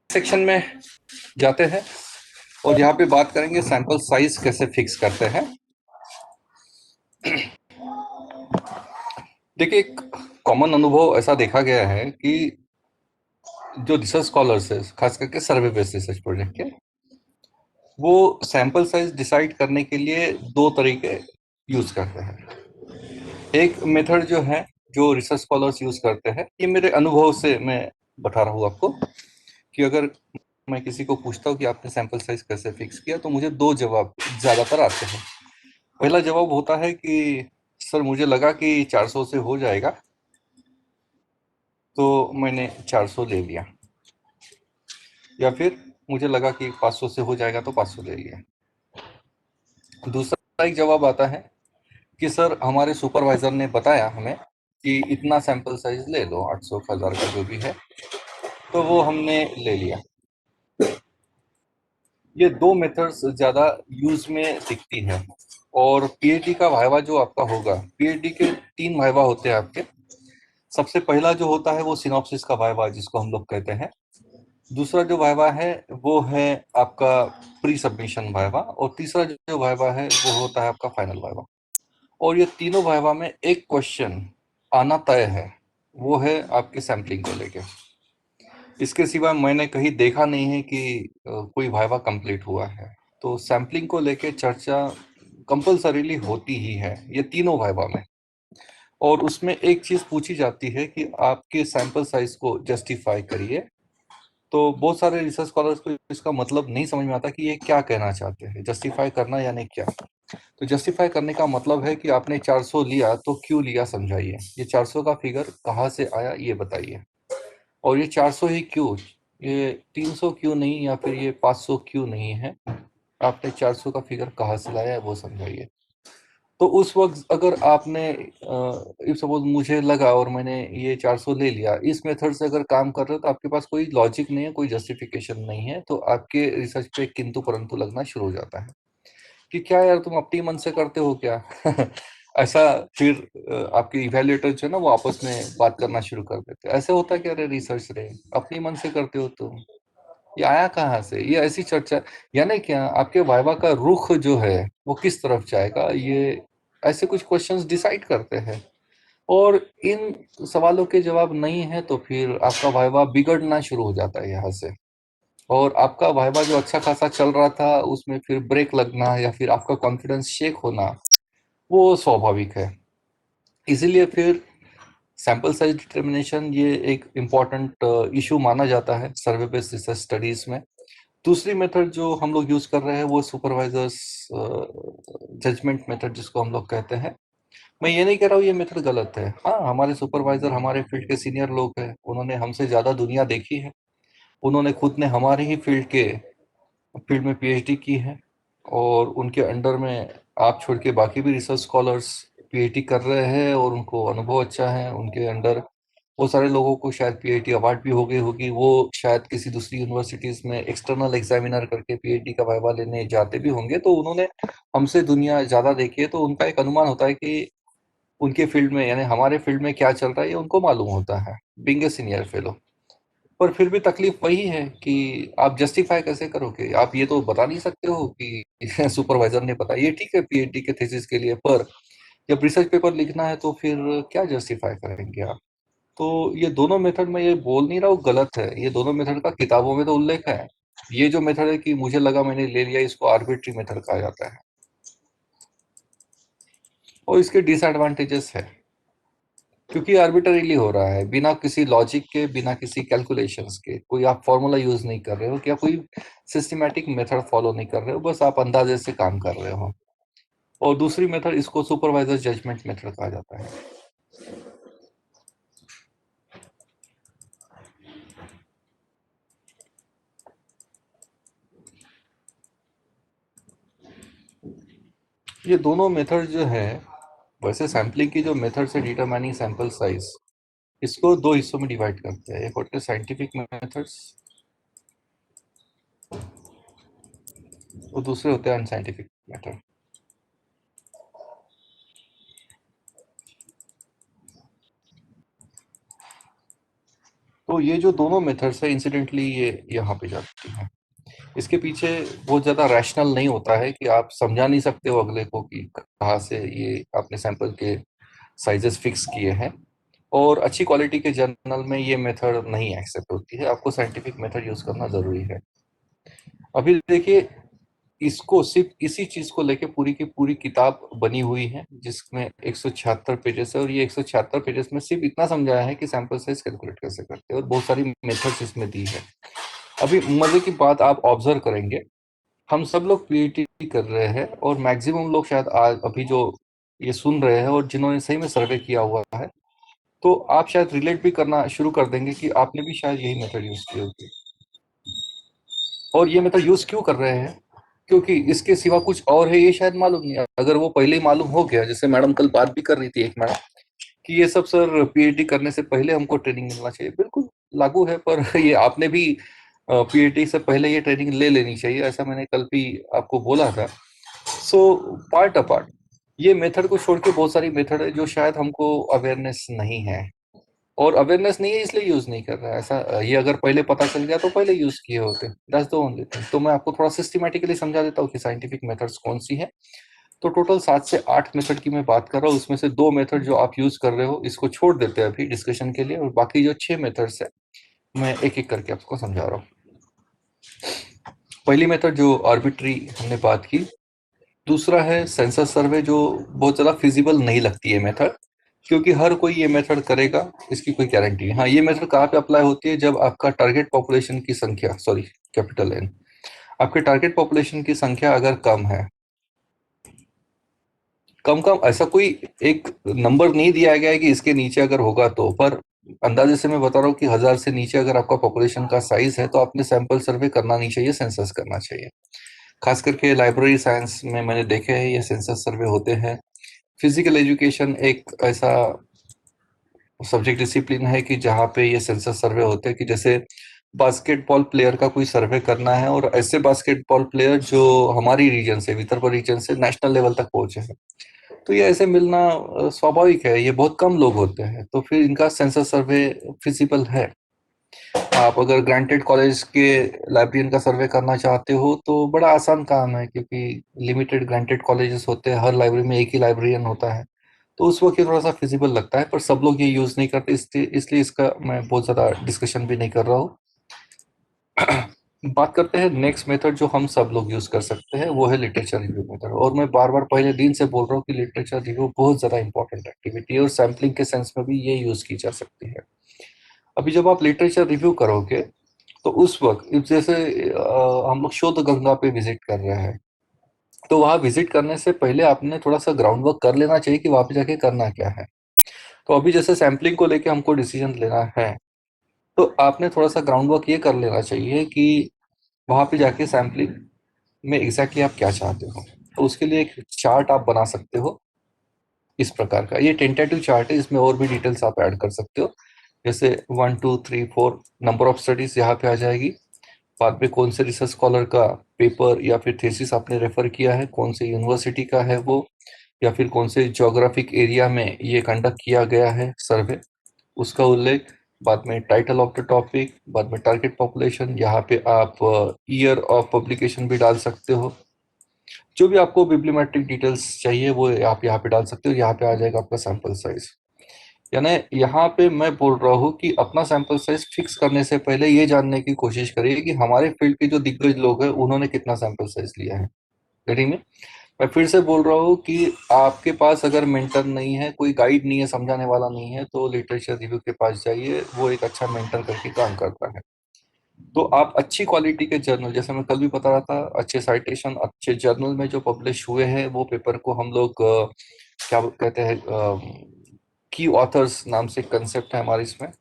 Section में जाते हैं और यहाँ पे बात करेंगे सैंपल साइज कैसे फिक्स करते हैं। देखिए, एक कॉमन अनुभव ऐसा देखा गया है कि जो रिसर्च स्कॉलर्स है, खास करके सर्वे बेस्ड रिसर्च प्रोजेक्ट के, वो सैंपल साइज डिसाइड करने के लिए दो तरीके यूज करते हैं। एक मेथड जो है, जो रिसर्च स्कॉलर्स यूज करते हैं, ये मेरे अनुभव से मैं बता रहा हूँ आपको, कि अगर मैं किसी को पूछता हूँ कि आपने सैंपल साइज कैसे फिक्स किया, तो मुझे दो जवाब ज्यादातर आते हैं। पहला जवाब होता है कि सर मुझे लगा कि 400 से हो जाएगा, तो मैंने 400 ले लिया। या फिर मुझे लगा कि 500 से हो जाएगा तो 500 ले लिया। दूसरा एक जवाब आता है कि सर हमारे सुपरवाइजर ने बताया हमें कि इतना सैंपल साइज ले लो, 800 1000 का जो भी है, तो वो हमने ले लिया। ये दो मेथड्स ज्यादा यूज में दिखती है। और पीएचडी का वाइवा जो आपका होगा, पीएचडी के 3 वाइवा होते हैं आपके। सबसे पहला जो होता है वो सिनॉप्सिस का वाइवा, जिसको हम लोग कहते हैं। दूसरा जो वाइवा है वो है आपका प्री सबमिशन वाइवा, और तीसरा जो वाइवा है वो होता है आपका फाइनल वाइवा। और ये तीनों वाइवा में एक क्वेश्चन आना तय है, वो है आपके सैम्पलिंग को लेके। इसके सिवा मैंने कहीं देखा नहीं है कि कोई वाइवा कंप्लीट हुआ है। तो सैम्पलिंग को लेके चर्चा कंपल्सरीली होती ही है ये तीनों वाइवा में। और उसमें एक चीज पूछी जाती है कि आपके सैंपल साइज को जस्टिफाई करिए। तो बहुत सारे रिसर्च स्कॉलर्स को इसका मतलब नहीं समझ में आता कि ये क्या कहना चाहते हैं, जस्टिफाई करना यानी क्या। तो जस्टिफाई करने का मतलब है कि आपने 400 लिया तो क्यों लिया, समझाइए। ये 400 का फिगर कहाँ से आया ये बताइए। और ये 400 ही क्यों, ये 300 क्यों नहीं, या फिर ये 500 क्यों नहीं है। आपने 400 का फिगर कहाँ से लाया है वो समझाइए। तो उस वक्त अगर आपने इफ सपोज मुझे लगा और मैंने ये 400 ले लिया, इस मेथड से अगर काम कर रहे हो तो आपके पास कोई लॉजिक नहीं है, कोई जस्टिफिकेशन नहीं है, तो आपके रिसर्च पे किंतु परंतु लगना शुरू हो जाता है कि क्या यार तुम अपनी मन से करते हो क्या। ऐसा फिर आपके इवैल्यूएटर जो है ना, वो आपस में बात करना शुरू कर देते हैं। ऐसे होता है कि अरे रिसर्च रे, अपनी मन से करते हो तुम, ये आया कहाँ से, ये ऐसी चर्चा। यानी क्या आपके वाइवा का रुख जो है वो किस तरफ जाएगा, ये ऐसे कुछ क्वेश्चंस डिसाइड करते हैं। और इन सवालों के जवाब नहीं है तो फिर आपका वाइवा बिगड़ना शुरू हो जाता है यहाँ से। और आपका वाइवा जो अच्छा खासा चल रहा था उसमें फिर ब्रेक लगना या फिर आपका कॉन्फिडेंस शेक होना, वो स्वाभाविक है। इसीलिए फिर सैंपल साइज डिटर्मिनेशन ये एक इम्पॉर्टेंट इशू माना जाता है सर्वे बेस्ड रिसर्च स्टडीज में। दूसरी मेथड जो हम लोग यूज कर रहे हैं वो सुपरवाइजर्स जजमेंट मेथड, जिसको हम लोग कहते हैं। मैं ये नहीं कह रहा हूँ ये मेथड गलत है। हाँ, हमारे सुपरवाइजर हमारे फील्ड के सीनियर लोग हैं, उन्होंने हमसे ज्यादा दुनिया देखी है। उन्होंने खुद ने हमारे ही फील्ड में पीएचडी की है। और उनके अंडर में आप छोड़ के बाकी भी रिसर्च स्कॉलर्स पीएचडी कर रहे हैं और उनको अनुभव अच्छा है। उनके अंडर बहुत सारे लोगों को शायद पीएचडी अवार्ड भी हो गई होगी, वो शायद किसी दूसरी यूनिवर्सिटीज में एक्सटर्नल एग्जामिनर करके पीएचडी का वाइवा लेने जाते भी होंगे। तो उन्होंने हमसे दुनिया ज्यादा देखी है, तो उनका एक अनुमान होता है कि उनके फील्ड में यानी हमारे फील्ड में क्या चल रहा है ये उनको मालूम होता है, बीइंग ए सीनियर फेलो। पर फिर भी तकलीफ वही है कि आप जस्टिफाई कैसे करोगे। आप ये तो बता नहीं सकते हो कि सुपरवाइजर ने बताया, ये ठीक है पीएचडी के थीसिस के लिए, पर जब रिसर्च पेपर लिखना है तो फिर क्या जस्टिफाई करेंगे आप। तो ये दोनों मेथड में ये बोल नहीं रहा हूँ गलत है, ये दोनों मेथड का किताबों में तो उल्लेख है। ये जो मेथड है कि मुझे लगा मैंने ले लिया, इसको आर्बिट्री मेथड कहा जाता है। और इसके डिसएडवांटेजेस है, क्योंकि आर्बिट्ररीली हो रहा है, बिना किसी लॉजिक के, बिना किसी कैलकुलेशंस के। कोई आप फॉर्मूला यूज नहीं कर रहे हो, क्या कोई सिस्टमैटिक मेथड फॉलो नहीं कर रहे हो, बस आप अंदाजे से काम कर रहे हो। और दूसरी मेथड, इसको सुपरवाइजर जजमेंट मेथड कहा जाता है। ये दोनों मेथड जो है, वैसे सैम्पलिंग की जो मेथड्स है डिटरमाइनिंग सैंपल साइज, इसको दो हिस्सों में डिवाइड करते हैं। एक होते हैं साइंटिफिक मेथड्स और दूसरे होते हैं अनसाइंटिफिक मेथड। तो ये जो दोनों मेथड्स है इंसिडेंटली ये यहाँ पे जाती हैं। इसके पीछे बहुत ज़्यादा रैशनल नहीं होता है कि आप समझा नहीं सकते हो अगले को कि कहाँ से ये आपने सैंपल के साइजेस फिक्स किए हैं। और अच्छी क्वालिटी के जर्नल में ये मेथड नहीं एक्सेप्ट होती है, आपको साइंटिफिक मेथड यूज करना जरूरी है। अभी देखिए, इसको सिर्फ इसी चीज को लेके पूरी की पूरी किताब बनी हुई है जिसमें 176 पेजेस है, और ये 176 पेजेस में सिर्फ इतना समझाया है कि सैंपल साइज कैलकुलेट कैसे करते हैं, और बहुत सारी मेथड्स इसमें दी है। अभी मजे की बात आप ऑब्जर्व करेंगे, हम सब लोग पीएचडी कर रहे हैं और मैक्सिमम लोग शायद आज अभी जो ये सुन रहे हैं और जिन्होंने सही में सर्वे किया हुआ है, तो आप शायद रिलेट भी करना शुरू कर देंगे कि आपने भी शायद यही मेथड यूज की होगी। और ये मेथड यूज क्यों कर रहे हैं? क्योंकि इसके सिवा कुछ और है ये शायद मालूम नहीं है। अगर वो पहले ही मालूम हो गया, जैसे मैडम कल बात भी कर रही थी एक मैडम, कि ये सब सर पीएचडी करने से पहले हमको ट्रेनिंग मिलना चाहिए, बिल्कुल लागू है। पर ये आपने भी पीएचडी से पहले ये ट्रेनिंग ले लेनी चाहिए, ऐसा मैंने कल भी आपको बोला था। सो पार्ट अपार्ट, ये मेथड को छोड़ के बहुत सारी मेथड है जो शायद हमको अवेयरनेस नहीं है, और अवेयरनेस नहीं है इसलिए यूज नहीं कर रहा है। ऐसा ये अगर पहले पता चल गया तो पहले यूज किए होते। That's the only thing. तो मैं आपको थोड़ा सिस्टमेटिकली समझा देता हूँ कि साइंटिफिक मेथड्स कौन सी है। तो टोटल 7 से 8 मेथड की मैं बात कर रहा हूँ, उसमें से 2 मेथड जो आप यूज कर रहे हो इसको छोड़ देते हैं अभी डिस्कशन के लिए, और बाकी जो 6 मेथड्स है मैं एक एक करके आपको समझा रहा हूँ। पहली मेथड जो आर्बिट्री हमने बात की, दूसरा है सेंसस सर्वे, जो बहुत ज़्यादा फिजिबल नहीं लगती है मेथड, क्योंकि हर कोई ये मेथड करेगा इसकी कोई गारंटी नहीं। हाँ, ये मेथड कहाँ पे अप्लाई होती है? जब आपका टारगेट पॉपुलेशन की संख्या, सॉरी कैपिटल एन, आपके टारगेट पॉपुलेशन की संख्या अगर कम है, कम कम ऐसा कोई एक नंबर नहीं दिया गया है कि इसके नीचे अगर होगा तो, पर अंदाजे से मैं बता रहा हूँ कि 1000 से नीचे अगर आपका पॉपुलेशन का साइज है तो आपने सैंपल सर्वे करना नहीं चाहिए, सेंसस करना चाहिए। खास करके लाइब्रेरी साइंस में मैंने देखे हैं ये सेंसस सर्वे होते हैं। फिजिकल एजुकेशन एक ऐसा सब्जेक्ट डिसिप्लिन है कि जहाँ पे ये सेंसस सर्वे होते हैं, कि जैसे बास्केटबॉल प्लेयर का कोई सर्वे करना है, और ऐसे बास्केटबॉल प्लेयर जो हमारी रीजन से, विदर्भ रीजन से नेशनल लेवल तक पहुंचे हैं, तो ये ऐसे मिलना स्वाभाविक है, ये बहुत कम लोग होते हैं, तो फिर इनका सेंसस सर्वे फिजिबल है। आप अगर ग्रांटेड कॉलेज के लाइब्रेरियन का सर्वे करना चाहते हो तो बड़ा आसान काम है, क्योंकि लिमिटेड ग्रांटेड कॉलेजेस होते हैं, हर लाइब्रेरी में एक ही लाइब्रेरियन होता है, तो उस वक्त ये थोड़ा सा फिजिबल लगता है, पर सब लोग ये यूज नहीं करते, इसलिए इसलिए इसका मैं बहुत ज्यादा डिस्कशन भी नहीं कर रहा हूँ। बात करते हैं नेक्स्ट मेथड जो हम सब लोग यूज कर सकते हैं, वो है लिटरेचर रिव्यू मेथड। और मैं बार बार पहले दिन से बोल रहा हूँ कि लिटरेचर रिव्यू बहुत ज्यादा इंपॉर्टेंट एक्टिविटी है, और सैम्पलिंग के सेंस में भी ये यूज की जा सकती है। अभी जब आप लिटरेचर रिव्यू करोगे तो उस वक्त जैसे हम लोग शोध गंगा पे विजिट कर रहे हैं, तो वहां विजिट करने से पहले आपने थोड़ा सा ग्राउंड वर्क कर लेना चाहिए कि वहां पे जाके करना क्या है। तो अभी जैसे सैम्पलिंग को लेके हमको डिसीजन लेना है, तो आपने थोड़ा सा ग्राउंड वर्क ये कर लेना चाहिए कि वहां पे जाके सैम्पलिंग में एग्जैक्टली आप क्या चाहते हो। तो उसके लिए एक चार्ट आप बना सकते हो इस प्रकार का। ये टेंटेटिव चार्ट है, इसमें और भी डिटेल्स आप ऐड कर सकते हो, जैसे 1 2 3 4 नंबर ऑफ स्टडीज यहाँ पे आ जाएगी, बाद में कौन से रिसर्च स्कॉलर का पेपर या फिर थीसिस आपने रेफर किया है, कौन से यूनिवर्सिटी का है वो, या फिर कौन से ज्योग्राफिक एरिया में ये कंडक्ट किया गया है सर्वे, उसका उल्लेख, बाद में टाइटल ऑफ द टॉपिक, बाद में टारगेट पॉपुलेशन, यहाँ पे आप ईयर ऑफ पब्लिकेशन भी डाल सकते हो। जो भी आपको बिब्लियोमेट्रिक डिटेल्स चाहिए वो आप यहाँ पे डाल सकते हो। यहाँ पे आ जाएगा आपका सैंपल साइज। यानी यहाँ पे मैं बोल रहा हूँ कि अपना सैंपल साइज फिक्स करने से पहले ये जानने की कोशिश करिए कि हमारे फील्ड के जो दिग्गज लोग हैं उन्होंने कितना सैंपल साइज लिया है। गेटिंग में, मैं फिर से बोल रहा हूँ कि आपके पास अगर मेंटर नहीं है, कोई गाइड नहीं है, समझाने वाला नहीं है, तो लिटरेचर रिव्यू के पास जाइए, वो एक अच्छा मेंटर करके काम करता है। तो आप अच्छी क्वालिटी के जर्नल, जैसे मैं कल भी बता रहा था, अच्छे साइटेशन अच्छे जर्नल में जो पब्लिश हुए हैं वो पेपर को हम लोग क्या कहते हैं, की ऑथर्स नाम से कंसेप्ट है हमारे इसमें,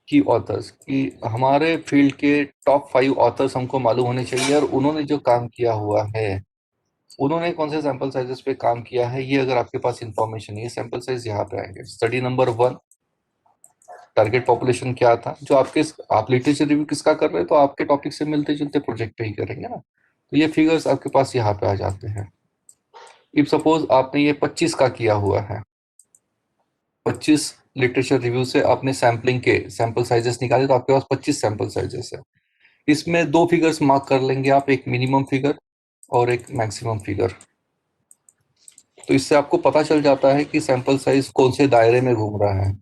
की ऑथर्स की हमारे फील्ड के टॉप 5 ऑथर्स हमको मालूम होने चाहिए, और उन्होंने जो काम किया हुआ है, उन्होंने कौन से सैंपल साइजेस पे काम किया है, ये अगर आपके पास इंफॉर्मेशन है, ये सैंपल साइज यहाँ पे आएंगे। स्टडी नंबर 1, टारगेट पॉपुलेशन क्या था, जो आपके, आप लिटरेचर रिव्यू किसका कर रहे हैं, तो आपके टॉपिक से मिलते जुलते प्रोजेक्ट पे ही करेंगे ना, तो ये फिगर्स आपके पास यहाँ पे आ जाते हैं। इफ सपोज आपने ये 25 का किया हुआ है, 25 लिटरेचर रिव्यू से आपने सैम्पलिंग के सैंपल साइजेस निकाले तो आपके पास 25 सैंपल साइजेस है। इसमें दो फिगर्स मार्क कर लेंगे आप, एक मिनिमम फिगर और एक मैक्सिमम फिगर। तो इससे आपको पता चल जाता है कि सैंपल साइज कौन से दायरे में घूम रहा है।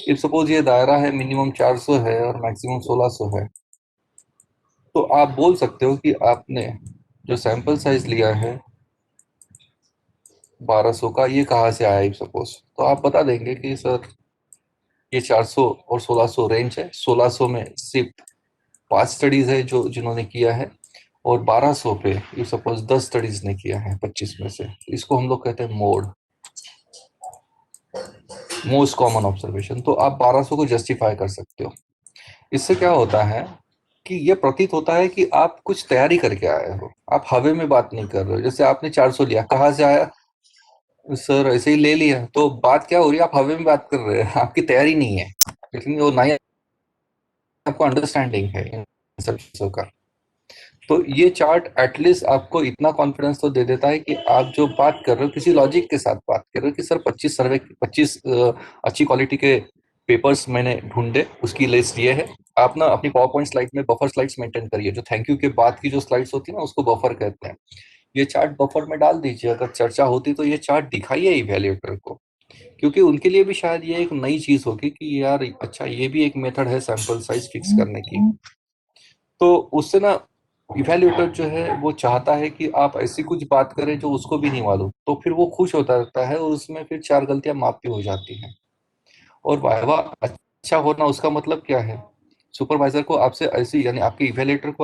इफ सपोज ये दायरा है मिनिमम 400 है और मैक्सिमम 1600 है, तो आप बोल सकते हो कि आपने जो सैंपल साइज लिया है 1200 का, ये कहाँ से आया। इफ सपोज तो आप बता देंगे कि सर ये 400 और 1600 रेंज है, 1600 में सिर्फ 5 स्टडीज है जो जिन्होंने किया है, और 1200 पे ये सपोज 10 स्टडीज ने किया है 25 में से। इसको हम लोग कहते हैं मोड, मोस्ट कॉमन ऑब्जर्वेशन। तो आप 1200 को जस्टिफाई कर सकते हो। इससे क्या होता है कि ये प्रतीत होता है कि आप कुछ तैयारी करके आए हो, आप हवे में बात नहीं कर रहे हो। जैसे आपने 400 लिया, कहाँ से आया सर, ऐसे ही ले लिया, तो बात क्या हो रही है, आप हवे में बात कर रहे हैं, आपकी तैयारी नहीं है, लेकिन वो नहीं, आपको अंडरस्टैंडिंग है इन सब चीजों का। तो ये चार्ट एटलीस्ट आपको इतना कॉन्फिडेंस तो दे देता है कि आप जो बात कर रहे हो किसी लॉजिक के साथ बात कर रहे हो कि सर 25 अच्छी क्वालिटी के पेपर्स मैंने ढूंढे, उसकी लिस्ट ये है। आप ना अपनी पावर पॉइंट स्लाइड में बफर स्लाइड्स मेंटेन करिए, जो थैंक यू के बाद की जो स्लाइड्स होती है ना उसको बफर कहते हैं। ये चार्ट बफर में डाल दीजिए, अगर चर्चा होती तो ये चार्ट दिखाइए इवैल्यूएटर को, क्योंकि उनके लिए भी शायद ये एक नई चीज होगी कि यार अच्छा ये भी एक मेथड है सैंपल साइज फिक्स करने की। तो उससे ना इवैल्यूएटर जो है वो चाहता है कि आप ऐसी कुछ बात करें जो उसको भी नहीं मालूम, तो फिर वो खुश होता रहता है और उसमें फिर 4 गलतियां माफ भी हो जाती हैं। और वाइवा अच्छा होना उसका मतलब क्या है, सुपरवाइजर को आपसे ऐसी, यानी आपके इवैल्यूएटर को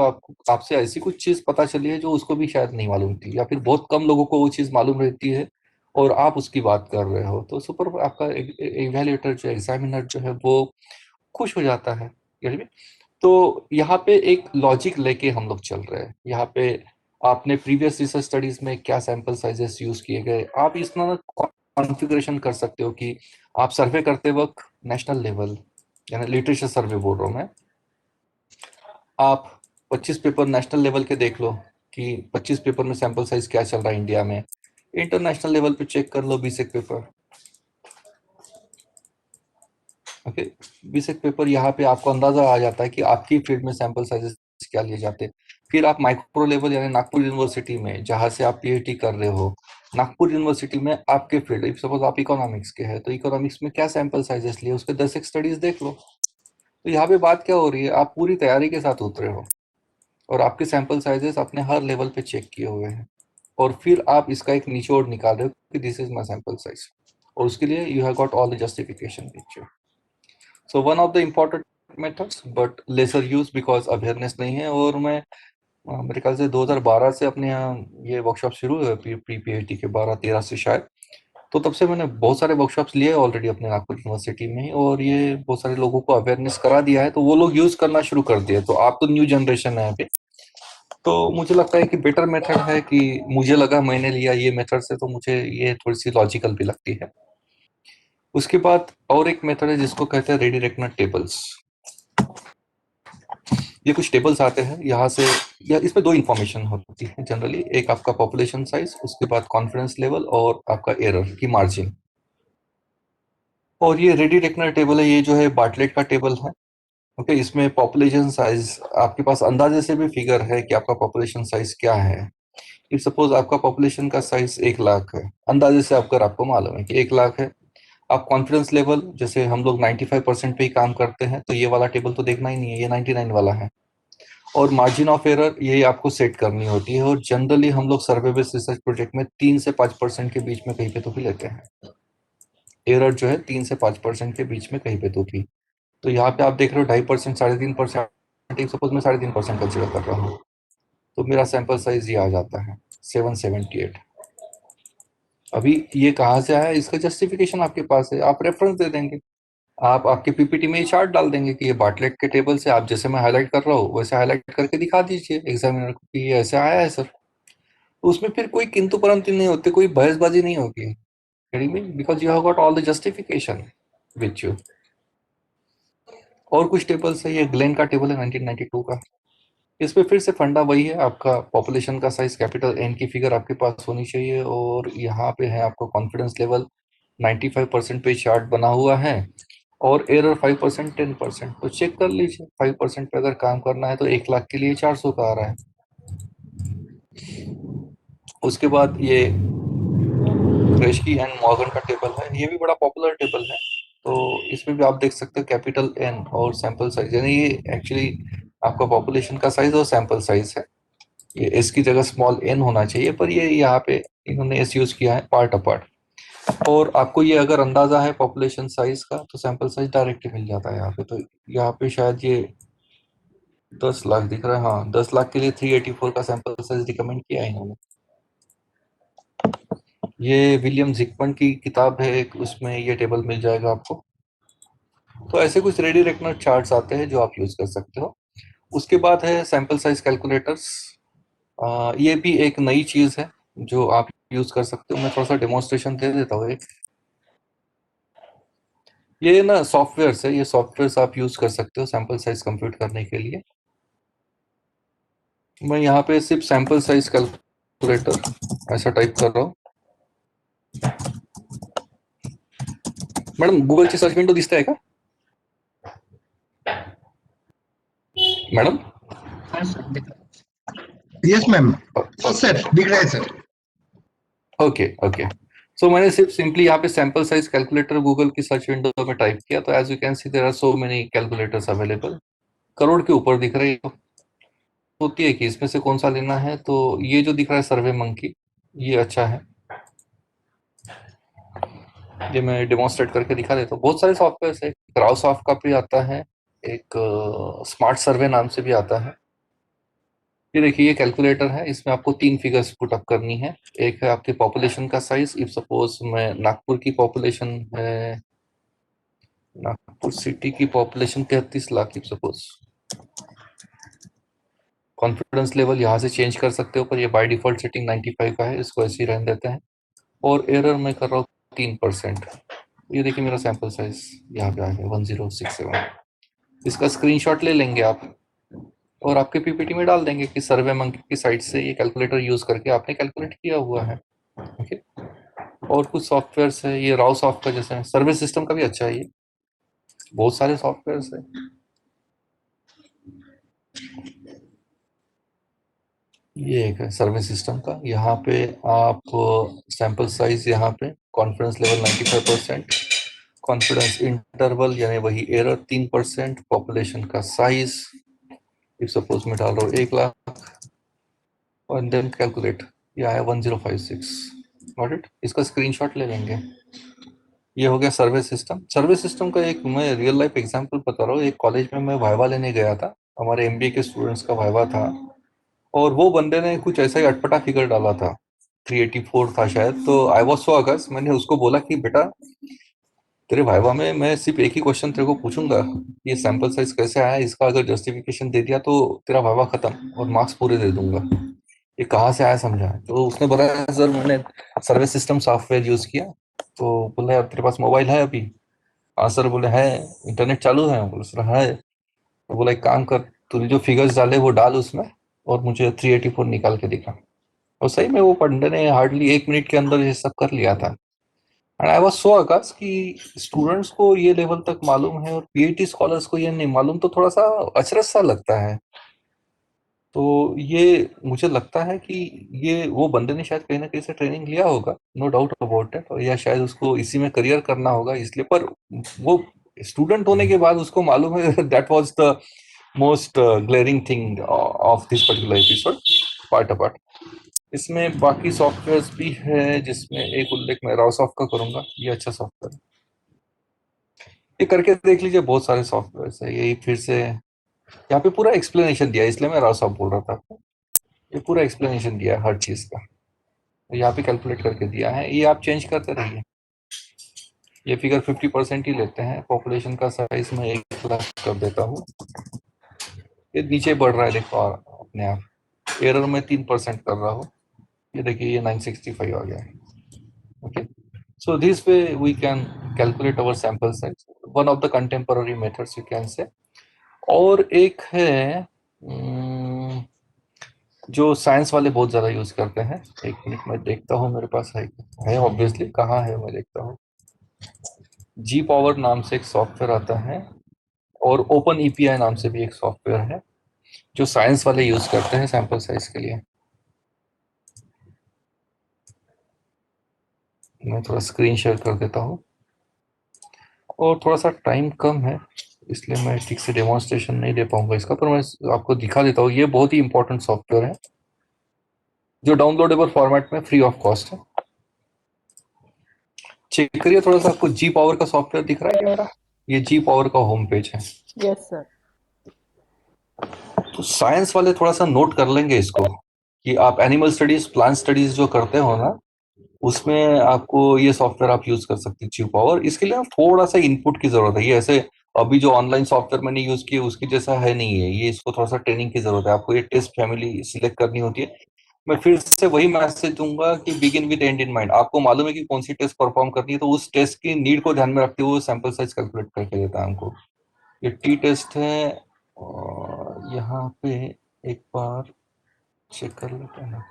आपसे ऐसी कुछ चीज पता चली है जो उसको भी शायद नहीं मालूम थी, या फिर बहुत कम लोगों को वो चीज मालूम रहती है और आप उसकी बात कर रहे हो, तो सुपर आपका इवैल्यूएटर जो एग्जामिनर जो है वो खुश हो जाता है। यानी तो यहाँ पे एक लॉजिक लेके हम लोग चल रहे हैं। यहाँ पे आपने प्रीवियस रिसर्च स्टडीज में क्या सैंपल साइजेस यूज किए गए, आप इसमें कॉन्फ़िगरेशन कर सकते हो कि आप सर्वे करते वक्त नेशनल लेवल, यानी लिटरेचर सर्वे बोल रहा हूँ मैं, आप 25 पेपर नेशनल लेवल के देख लो कि 25 पेपर में सैंपल साइज क्या चल रहा है इंडिया में। इंटरनेशनल लेवल पे चेक कर लो 20 एक पेपर। ओके, 20 एक पेपर, यहाँ पे आपको अंदाजा आ जाता है कि आपकी फील्ड में सैंपल साइजेस क्या लिए जाते हैं। फिर आप माइक्रो लेवल यानी नागपुर यूनिवर्सिटी में जहाँ से आप पीएचडी कर रहे हो, नागपुर यूनिवर्सिटी में आपके फील्ड, सपोज आप इकोनॉमिक्स के हैं तो इकोनॉमिक्स में क्या सैंपल साइजेस लिए, उसके 10 एक स्टडीज देख लो। तो यहाँ पे बात क्या हो रही है, आप पूरी तैयारी के साथ उतरे हो और आपके सैंपल साइजेस आपने हर लेवल पे चेक किए हुए हैं, और फिर आप इसका एक निचोड़ निकाल रहे हो कि this is my sample size, और उसके लिए you have got all the justification picture. So one of the important methods but lesser use because awareness नहीं है। और मैं मेरे ख्याल से 2012 से अपने यहाँ ये वर्कशॉप शुरू हुए प्री पीएचडी के, 12-13 से शायद। तो तब से मैंने बहुत सारे वर्कशॉप्स लिए ऑलरेडी अपने नागपुर यूनिवर्सिटी में ही, और ये बहुत सारे लोगों को अवेयरनेस करा दिया है, तो वो लोग यूज करना शुरू कर दिए। तो आप तो न्यू जनरेशन है अभी, तो मुझे लगता है कि बेटर मेथड है कि मुझे लगा, मैंने लिया ये मेथड से, तो मुझे ये थोड़ी सी लॉजिकल भी लगती है। उसके बाद और एक मेथड है जिसको कहते हैं रेडी रेकनर टेबल्स। ये कुछ टेबल्स आते हैं यहाँ से, या इसमें दो इंफॉर्मेशन होती है जनरली, एक आपका पॉपुलेशन साइज, उसके बाद कॉन्फिडेंस लेवल और आपका एरर की मार्जिन। और ये रेडी रेकनर टेबल है, ये जो है बार्टलेट का टेबल है। ओके, इसमें पॉपुलेशन साइज आपके पास अंदाजे से भी फिगर है कि आपका पॉपुलेशन साइज क्या है। इफ सपोज आपका पॉपुलेशन का साइज 1 लाख है, अंदाजे से अगर आपको मालूम है कि 1 लाख है, आप कॉन्फिडेंस लेवल, जैसे हम लोग 95% पे ही काम करते हैं, तो ये वाला टेबल तो देखना ही नहीं है, ये 99 वाला है। और मार्जिन ऑफ एरर ये आपको सेट करनी होती है, और जनरली हम लोग सर्वे बेस्ड रिसर्च प्रोजेक्ट में 3 से 5% के बीच में कहीं पे तो भी लेते हैं। एरर जो है 3 से 5% के बीच में कहीं पे तो भी। तो यहाँ पे आप देख रहे हो 2.5%, 3.5%, सपोज मैं 3.5% कंसिडर कर रहा हूँ, तो मेरा सैंपल साइज ये आ जाता है 778। अभी ये कहाँ से आया, इसका जस्टिफिकेशन आपके पास है, आप रेफरेंस दे देंगे, आप आपके पीपीटी में ये चार्ट डाल देंगे कि ये बार्टलेट के टेबल से, आप जैसे मैं हाईलाइट कर रहा हूँ वैसे हाईलाइट करके दिखा दीजिए एग्जामिनर को कि ये ऐसे आया है सर। तो उसमें फिर कोई किंतु परंतु नहीं होती, कोई बहसबाजी नहीं होगी, because you have got all the justification with you. और कुछ टेबल्स है, ये ग्लेन का टेबल है 1992 का। इसमें फिर से फंडा वही है, आपका पॉपुलेशन का साइज कैपिटल एन की फिगर आपके पास होनी चाहिए, और यहाँ पे है आपका कॉन्फिडेंस लेवल 95% पे चार्ट बना हुआ है, और एरर 5%, 10%, तो चेक कर लीजिए। 5% पे अगर काम करना है तो 1 लाख के लिए 400 का आ रहा है। उसके बाद ये क्रेस्की एंड मॉर्गन का टेबल है, ये भी बड़ा पॉपुलर टेबल है। तो इसमें भी आप देख सकते हो कैपिटल एन और सैंपल साइज, यानी ये एक्चुअली आपका पॉपुलेशन का साइज और सैंपल साइज है। ये एस की जगह स्मॉल एन होना चाहिए, पर ये यहाँ पे इन्होंने एस यूज किया है पार्ट अपार्ट। और आपको ये अगर अंदाजा है पॉपुलेशन साइज का, तो सैंपल साइज डायरेक्टली मिल जाता है यहाँ पे। तो यहाँ पे शायद ये 10 लाख दिख रहा है। हाँ, 10 लाख के लिए 384 का सैंपल साइज रिकमेंड किया है इन्होंने। ये विलियम जिकमन की किताब है एक, उसमें ये टेबल मिल जाएगा आपको। तो ऐसे कुछ रेडी रेकनर चार्ट्स आते हैं जो आप यूज कर सकते हो। उसके बाद है सैंपल साइज कैलकुलेटर्स। ये भी एक नई चीज है जो आप यूज कर सकते हो। मैं थोड़ा सा डेमोन्स्ट्रेशन दे देता हूँ एक। ये ना सॉफ्टवेयर है, ये सॉफ्टवेयर आप यूज कर सकते हो सैंपल साइज कंप्यूट करने के लिए। मैं यहाँ पे सिर्फ सैंपल साइज कैलकुलेटर ऐसा टाइप कर रहा हूँ। मैडम गूगल ची सर्च विंडो दिसत आहे का मैडम? हाँ सर दिखा। Yes ma'am. हाँ सर दिख रहा है सर। Okay okay. सो मैंने सिर्फ सिंपली यहाँ पे सैंपल साइज कैलकुलेटर गूगल की सर्च विंडो में टाइप किया, तो as you can see there are so many calculators available. Crore के ऊपर दिख रही है। होती है कि इसमें से कौन सा लेना है, तो ये जो दिख रहा है सर्वे मंकी, ये अच्छा है। ये मैं डेमोन्स्ट्रेट करके दिखा देता हूँ। बहुत सारे सॉफ्टवेयर है, क्राउसॉफ्ट का भी आता है, एक स्मार्ट सर्वे नाम से भी आता है। ये देखिए, ये कैलकुलेटर है, इसमें आपको 3 फिगर्स पुट अप करनी है। एक है आपके पॉपुलेशन का साइज। इफ सपोज मैं नागपुर की पॉपुलेशन है, नागपुर सिटी की population 33 lakh if suppose. Confidence level यहाँ से चेंज कर सकते हो, पर ये बाय डिफॉल्ट सेटिंग 95 का है, इसको ऐसे ही रहने देते हैं। और एरर मैं कर रहा हूँ 3%। ये देखिए मेरा सैंपल साइज यहाँ पे आ गया 1067। इसका स्क्रीनशॉट ले लेंगे आप, और आपके पीपीटी में डाल देंगे कि सर्वे मंकी की साइट से ये कैलकुलेटर यूज करके आपने कैलकुलेट किया हुआ है। ओके। और कुछ सॉफ्टवेयर्स है, ये राव सॉफ्ट का जैसे सर्वे सिस्टम का भी अच्छा है ये। बहुत सारे सॉफ्टवेयर्स है। ये एक है सर्वे सिस्टम का। यहाँ पे आप सैंपल साइज, यहाँ पे कॉन्फिडेंस लेवल 95%, कॉन्फिडेंस इंटरवल यानी वही एरर 3%, पॉपुलेशन का साइज इफ सपोज मैं डाल रहा हूँ 1 लाख, और देन कैलकुलेट, ये आया 1056। Got it. इसका स्क्रीनशॉट ले लेंगे। ये हो गया सर्वे सिस्टम। सर्वे सिस्टम का एक मैं रियल लाइफ एग्जांपल बता रहा हूँ। एक कॉलेज में मैं वाइवा लेने गया था, हमारे एमबीए के स्टूडेंट्स का वाइवा था, और वो बंदे ने कुछ ऐसा ही अटपटा फिगर डाला था, 384 था शायद। तो आई वॉज सो अगस्त, मैंने उसको बोला कि बेटा, तेरे वाइवा में मैं सिर्फ एक ही क्वेश्चन तेरे को पूछूंगा, ये सैंपल साइज कैसे आया, इसका अगर जस्टिफिकेशन दे दिया तो तेरा वाइवा खत्म और मार्क्स पूरे दे दूंगा। ये कहाँ से आया समझा? तो उसने बोला सर मैंने सर्वे सिस्टम सॉफ्टवेयर यूज किया। तो बोला यार तेरे पास मोबाइल है अभी? हाँ सर। बोले है, इंटरनेट चालू है? बोले सर है। तो बोला एक काम कर, तूने जो फिगर्स डाले वो डाल उसमें, और मुझे 384 निकाल के दिखा। और सही में वो बंदे ने हार्डली 1 मिनट के अंदर ये सब कर लिया था। एंड आई वाज सो अगस्त कि स्टूडेंट्स को ये लेवल तक मालूम है और पीएचडी स्कॉलर्स को ये नहीं मालूम, तो थोड़ा सा अचरज सा लगता है। तो ये मुझे लगता है कि ये वो बंदे ने शायद कहीं ना कहीं से ट्रेनिंग लिया होगा, नो डाउट अबाउट इट, और या शायद उसको इसी में करियर करना होगा इसलिए। पर वो स्टूडेंट होने के बाद उसको मालूम है that was the most glaring thing of this particular episode, part apart. इसमें बाकी सॉफ्टवेयर्स भी है, जिसमें एक उल्लेख मैं रावसॉफ्ट का करूंगा। ये अच्छा सॉफ्टवेयर, ये करके देख लीजिए। बहुत सारे सॉफ्टवेयर है, यही फिर से यहाँ पे पूरा एक्सप्लेनेशन दिया है, इसलिए मैं रावसॉफ्ट बोल रहा था आपको। ये पूरा एक्सप्लेनेशन दिया है हर चीज का, यहाँ पे कैलकुलेट करके दिया है, ये आप चेंज करते रहिए। ये फिगर 50% ही लेते हैं। पॉपुलेशन का साइज मैं 1 लाख कर देता हूँ। ये नीचे बढ़ रहा है देखो अपने आप। एरर में 3% कर रहा हूँ। ये देखिए ये 965 आ गया है। Okay. So this way we can calculate our sample size. One of the contemporary methods you can say. और एक है जो साइंस वाले बहुत ज्यादा यूज करते हैं। एक मिनट में देखता हूँ, मेरे पास है ऑब्वियसली, कहाँ है मैं देखता हूँ। जी पावर नाम से एक सॉफ्टवेयर आता है, और ओपन ईपीआई नाम से भी एक सॉफ्टवेयर है जो साइंस वाले यूज करते हैं सैंपल साइज के लिए। मैं थोड़ा स्क्रीन शेयर कर देता हूँ, और थोड़ा सा टाइम कम है इसलिए मैं ठीक से डेमोन्स्ट्रेशन नहीं दे पाऊंगा इसका, पर मैं आपको दिखा देता हूँ। ये बहुत ही इंपॉर्टेंट सॉफ्टवेयर है जो डाउनलोडेबल फॉर्मेट में फ्री ऑफ कॉस्ट है। चेक करिए थोड़ा सा, आपको जी पावर का सॉफ्टवेयर दिख रहा है क्या मेरा? ये जी पावर का होम पेज है। Yes sir. तो साइंस वाले थोड़ा सा नोट कर लेंगे इसको, कि आप एनिमल स्टडीज, प्लांट स्टडीज जो करते हो ना, उसमें आपको ये सॉफ्टवेयर आप यूज कर सकते हैं, जी पावर। इसके लिए थोड़ा सा इनपुट की जरूरत है। ये ऐसे अभी जो ऑनलाइन सॉफ्टवेयर मैंने यूज किया उसकी जैसा है नहीं है ये, इसको थोड़ा सा ट्रेनिंग की जरूरत है। आपको ये टेस्ट फैमिली सिलेक्ट करनी होती है। मैं फिर से वही मैसेज दूंगा कि begin with and in mind. आपको मालूम है कि कौन सी टेस्ट परफॉर्म करनी है, तो उस टेस्ट की नीड को ध्यान में रखते हुए सैंपल साइज कैलकुलेट करके देता है हमको। ये टी टेस्ट है, और यहाँ पे एक बार चेक कर लेते हैं ना।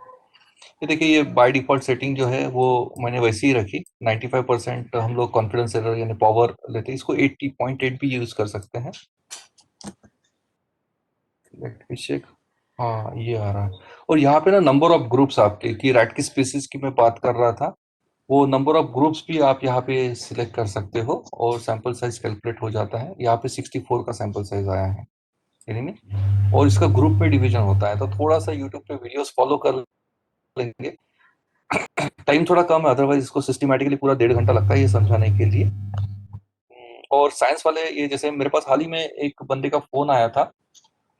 ये देखिए, ये बाय डिफॉल्ट सेटिंग जो है वो मैंने वैसे ही रखी। 95% हम लोग कॉन्फिडेंस एरर यानी पावर लेते हैं, इसको 80.8 भी यूज कर सकते हैं। Let me check. हाँ, ये आ रहा है। और यहाँ पे ना नंबर ऑफ ग्रुप्स आपके, कि रैट की स्पीसीज की मैं बात कर रहा था, वो नंबर ऑफ ग्रुप्स भी आप यहाँ पे सिलेक्ट कर सकते हो, और सैंपल साइज कैलकुलेट हो जाता है। यहाँ पे 64 का सैंपल साइज आया है यानी, और इसका ग्रुप में डिवीजन होता है। तो थोड़ा सा यूट्यूब पे वीडियोस फॉलो कर लेंगे। टाइम थोड़ा कम है, अदरवाइज इसको सिस्टमैटिकली पूरा 1.5 घंटा लगता है ये समझाने के लिए। और साइंस वाले, ये जैसे मेरे पास हाल ही में एक बंदे का फोन आया था,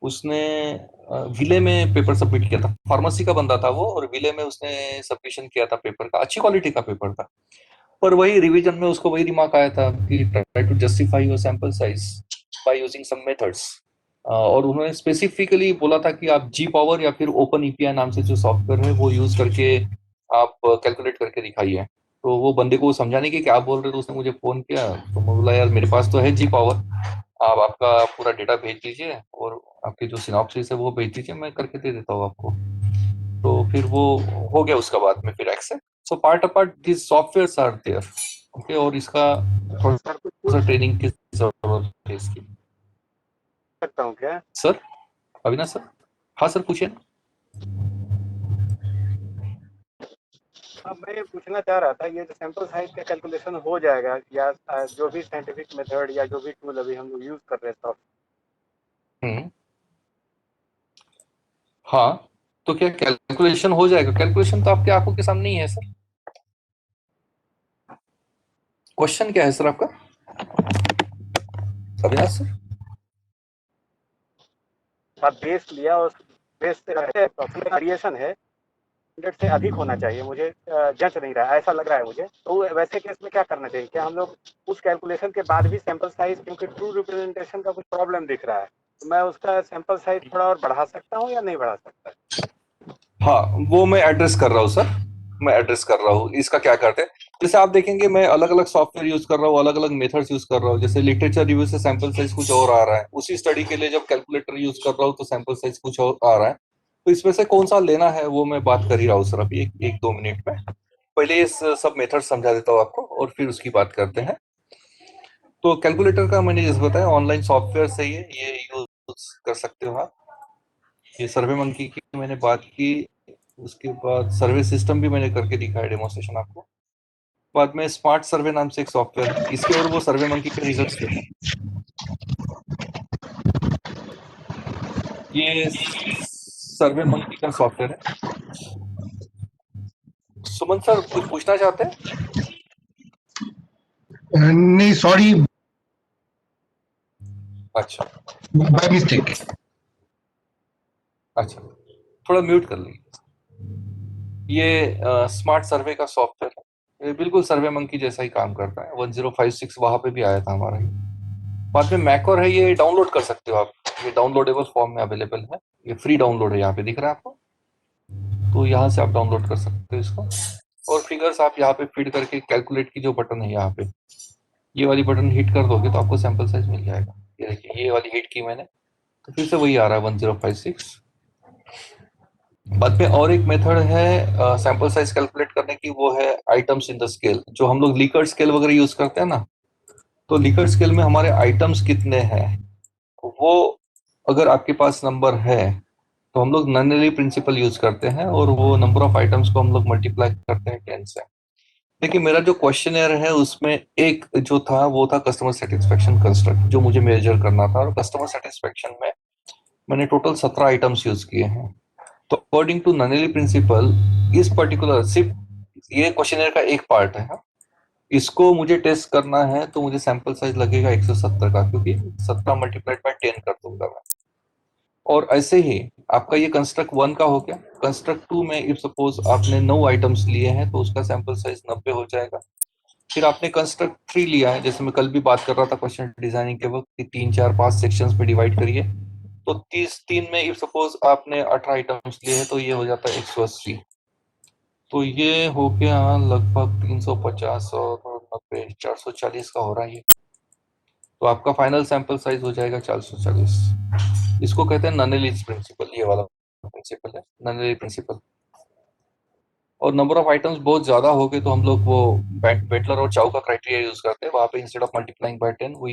उसने विले में पेपर सबमिट किया था। फार्मेसी का बंदा था वो, और विले में उसने सबमिशन किया था पेपर का, अच्छी क्वालिटी का पेपर था। पर वही रिवीजन में उसको वही रिमार्क आया था कि try to justify your sample size by using some methods. और उन्होंने स्पेसिफिकली बोला था कि आप जी पावर या फिर ओपन ईपीआई नाम से जो सॉफ्टवेयर है वो यूज करके आप कैलकुलेट करके दिखाइए। तो वो बंदे को समझाने की क्या बोल रहे थे, उसने मुझे फोन किया, तो मैं बोला यार मेरे पास तो है जी पावर, आप आपका पूरा डेटा भेज दीजिए, और आपकी जो सिनॉप्सिस है वो भेज दीजिए, मैं करके दे देता हूँ आपको। तो फिर वो हो गया उसका बाद में फिर accept. So part apart this softwares are there. Okay, और इसका थोड़ा सर कुछ पूछ सा ट्रेनिंग की जरूरत है इसकी। सकता हूँ क्या? Sir, Avinash sir. हाँ सर, पूछिए ना। अब मैं ये पूछना चाह रहा था, ये जो सैंपल साइज का कैलकुलेशन हो जाएगा, या जो भी साइंटिफिक मेथड या जो भी टूल अभी हम लोग यूज कर रहे हैं सॉफ्ट, हम्म, हाँ, तो क्या कैलकुलेशन हो जाएगा? कैलकुलेशन तो आपकी आंखों के सामने ही है सर। क्वेश्चन क्या है सर आपका, अविनाश सर? आप बेस लिया और बेस से वेरिएशन है 100 से अधिक होना चाहिए, मुझे जच नहीं रहा है, ऐसा लग रहा है मुझे। तो वैसे केस में क्या करना चाहिए? क्या हम लोग उस कैलकुलेशन के बाद भी सैंपल साइज, क्योंकि ट्रू रिप्रेजेंटेशन का कुछ प्रॉब्लम दिख रहा है, तो मैं उसका सैंपल साइज थोड़ा और बढ़ा सकता हूँ या नहीं बढ़ा सकता? हाँ, वो मैं एड्रेस कर रहा हूँ सर। मैं एड्रेस कर रहा हूँ, इसका क्या करते हैं। जैसे आप देखेंगे, मैं अलग अलग सॉफ्टवेयर यूज कर रहा हूँ, अलग अलग मेथड्स यूज कर रहा हूँ। जैसे लिटरेचर रिव्यू से सैंपल साइज कुछ और आ रहा है, उसी स्टडी के लिए जब कैलकुलेटर यूज कर रहा हूँ तो सैंपल साइज कुछ और आ रहा है। तो इसमें से कौन सा लेना है वो मैं बात कर ही रहा हूँ सर अभी, एक दो मिनट में। पहले ये सब मेथड समझा देता हूँ आपको, और फिर उसकी बात करते हैं। तो कैलकुलेटर का मैंने जैसे बताया, ऑनलाइन सॉफ्टवेयर से ये यूज कर सकते हो आप। ये सर्वे मंकी की मैंने बात की, उसके बाद सर्वे सिस्टम भी मैंने करके दिखाया डेमोस्ट्रेशन आपको। बाद में स्मार्ट सर्वे नाम से एक सॉफ्टवेयर है, इसके और वो सर्वे मंकी के रिजल्ट्स थे। ये सर्वे मंकी का सॉफ्टवेयर है। सुमन सर कुछ पूछना चाहते हैं? नहीं, सॉरी, अच्छा बाय मिस्टेक। अच्छा, थोड़ा म्यूट कर लीजिए। ये स्मार्ट सर्वे का सॉफ्टवेयर है, ये बिल्कुल सर्वे मंकी जैसा ही काम करता है। 1056 वहां पे भी आया था हमारा ये। बाद में मैकर है, ये डाउनलोड कर सकते हो आप। ये डाउनलोडेबल फॉर्म में अवेलेबल है, ये फ्री डाउनलोड है, यहाँ पे दिख रहा है आपको। तो यहाँ से आप डाउनलोड कर सकते हो इसको। और फिगर्स आप यहाँ पे फीड करके, कैलकुलेट की जो बटन है यहाँ पे, ये वाली बटन हिट कर दोगे तो आपको सैंपल साइज मिल जाएगा। ये देखिए, ये वाली हिट की मैंने, तो फिर से वही आ रहा है 1056। बाद में और एक मेथड है सैंपल साइज कैलकुलेट करने की, वो है आइटम्स इन द स्केल। जो हम लोग लीकर्ट स्केल वगैरह यूज करते हैं ना, तो लीकर्ट स्केल में हमारे आइटम्स कितने हैं वो अगर आपके पास नंबर है तो हम लोग ननली प्रिंसिपल यूज करते हैं और वो नंबर ऑफ आइटम्स को हम लोग मल्टीप्लाई करते हैं 10 से। देखिए मेरा जो क्वेश्चनर है उसमें एक जो था वो था कस्टमर सेटिस्फेक्शन कंस्ट्रक्ट, जो मुझे मेजर करना था, और कस्टमर सेटिस्फेक्शन में मैंने टोटल 17 आइटम्स यूज किए हैं। तो अकॉर्डिंग टू ननेली प्रिंसिपल इस पर्टिकुलर सिर्फ ये क्वेश्चनर का एक पार्ट है, हाँ? इसको मुझे टेस्ट करना है तो मुझे सैंपल साइज लगेगा 170 का, क्योंकि 17 मल्टीप्लाइड बाय 10 कर दूंगा मैं। और ऐसे ही आपका ये कंस्ट्रक्ट 1 का हो गया। कंस्ट्रक्ट 2 में इफ सपोज आपने 9 आइटम्स लिए हैं तो उसका सैंपल साइज 90 हो जाएगा। फिर आपने कंस्ट्रक्ट 3 लिया है, जैसे मैं कल भी बात कर रहा था क्वेश्चन डिजाइनिंग के वक्त कि 3 4 5 सेक्शंस में डिवाइड करिए। तो 3 में इफ सपोज आपने 18 आइटम्स लिए हैं तो ये हो जाता है 180। तो ये हो गया लगभग 350 और 90 440 का हो रहा है ये। तो आपका फाइनल सैंपल साइज हो जाएगा 440। इसको कहते हैं ननेलीज प्रिंसिपल, ये वाला प्रिंसिपल है ननेली प्रिंसिपल। और नंबर ऑफ आइटम्स बहुत ज्यादा हो गए तो हम लोग वो बेटलर और चाउ का क्राइटेरिया यूज करते हैं। वहां पे instead of multiplying by 10 we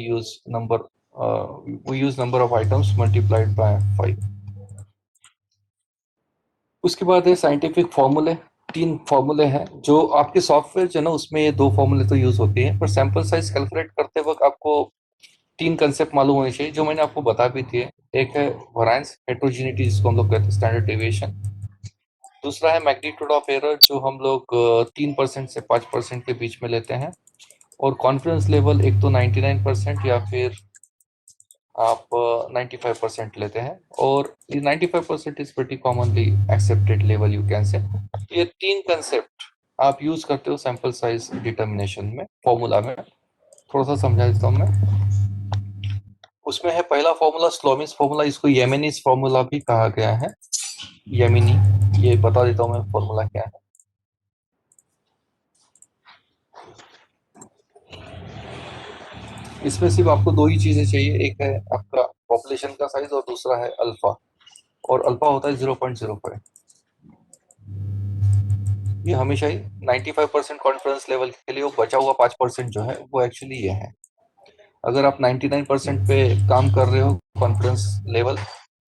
use number of items multiplied by 5। उसके बाद है साइंटिफिक फॉर्मूले। 3 फॉर्मूले हैं जो आपके सॉफ्टवेयर जो है ना उसमें ये 2 फॉर्मूले तो यूज होते हैं, पर सैंपल साइज कैलकुलेट करते वक्त आपको 3 कंसेप्ट मालूम होने चाहिए जो मैंने आपको बता भी दिए। एक है वैरिएंस हेटेरोजेनिटी जिसको हम लोग कहते हैं स्टैंडर्ड डेविएशन। दूसरा है मैग्नीट्यूड ऑफ एरर जो हम लोग 3% से 5% के बीच में लेते हैं। और कॉन्फिडेंस लेवल एक तो 99% या फिर आप 95% लेते हैं। और 95% is pretty commonly accepted level you can say. ये 3 कंसेप्ट आप यूज करते हो सैंपल साइज डिटर्मिनेशन में फॉर्मूला में। थोड़ा सा समझा देता हूँ मैं। उसमें है पहला फॉर्मूला स्लोमिस फॉर्मूला, इसको येमेनीज फॉर्मूला भी कहा गया है। येमिनी, ये बता देता हूँ मैं फॉर्मूला क्या है। इसमें सिर्फ आपको 2 ही चीजें चाहिए, एक है आपका पॉपुलेशन का साइज और दूसरा है अल्फा। और अल्फा होता है 0.05। ये हमेशा ही 95% कॉन्फिडेंस लेवल के लिए वो बचा हुआ 5% जो है वो एक्चुअली ये है। अगर आप 99% पे काम कर रहे हो कॉन्फिडेंस लेवल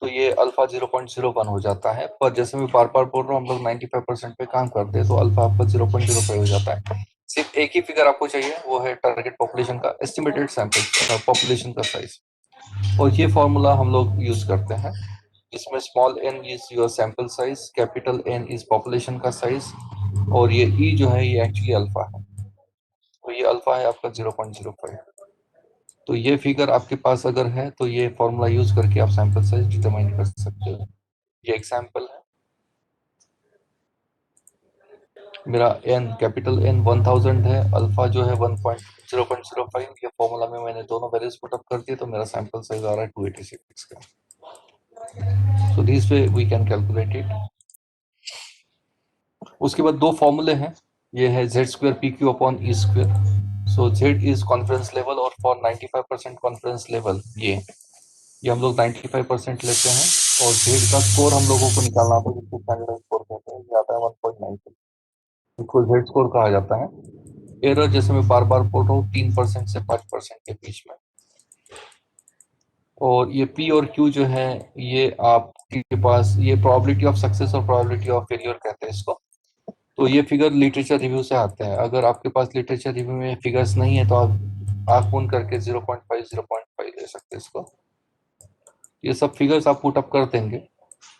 तो ये अल्फा 0.01 हो जाता है। पर जैसे मैं बार बार बोल रहा हूँ हम लोग 95% पे काम करते हैं तो अल्फा आपका 0.05 हो जाता है। सिर्फ एक ही फिगर आपको चाहिए, वो है टारगेट पॉपुलेशन का एस्टिमेटेड सैंपल पॉपुलेशन का साइज। और ये फॉर्मूला हम लोग यूज करते हैं। इसमें small n is your sample size, capital N is population का साइज, और ये e जो है ये एक्चुअली अल्फा है। तो ये अल्फा है आपका 0.05। तो ये फिगर आपके पास अगर है तो ये फॉर्मूला यूज करके आप सैंपल साइज डिटरमाइन कर सकते हो। ये एग्जांपल है। मेरा n कैपिटल N 1000 है, अल्फा जो है 0.05। ये फॉर्मूला में मैंने दोनों वैल्यूज पुट अप कर दिए तो मेरा सैंपल साइज आ रहा है 286 का। So this way we can calculate it. उसके बाद 2 फॉर्मूले हैं। ये है z square P Q upon E square. So z is confidence level, और फॉर 95% कॉन्फिडेंस लेवल ये हम लोग 95% लेते हैं। और z का स्कोर हम लोगों को निकालना होता है जिसको स्टैंडर्ड स्कोर कहते हैं, ये आता है 1.92, इसको z स्कोर कहा जाता है। एरर जैसे मैं बार बार बोल रहा हूँ 3% से 5% के बीच में। और ये p और q जो है ये आपके पास ये प्रोबेबिलिटी ऑफ सक्सेस और प्रोबेबिलिटी ऑफ फेलियर कहते हैं इसको। तो ये फिगर लिटरेचर रिव्यू से आते हैं। अगर आपके पास लिटरेचर रिव्यू में फिगर्स नहीं है तो आप आंख मूंद करके 0.5 ले सकते हैं इसको। ये सब फिगर्स आप पुट अप कर देंगे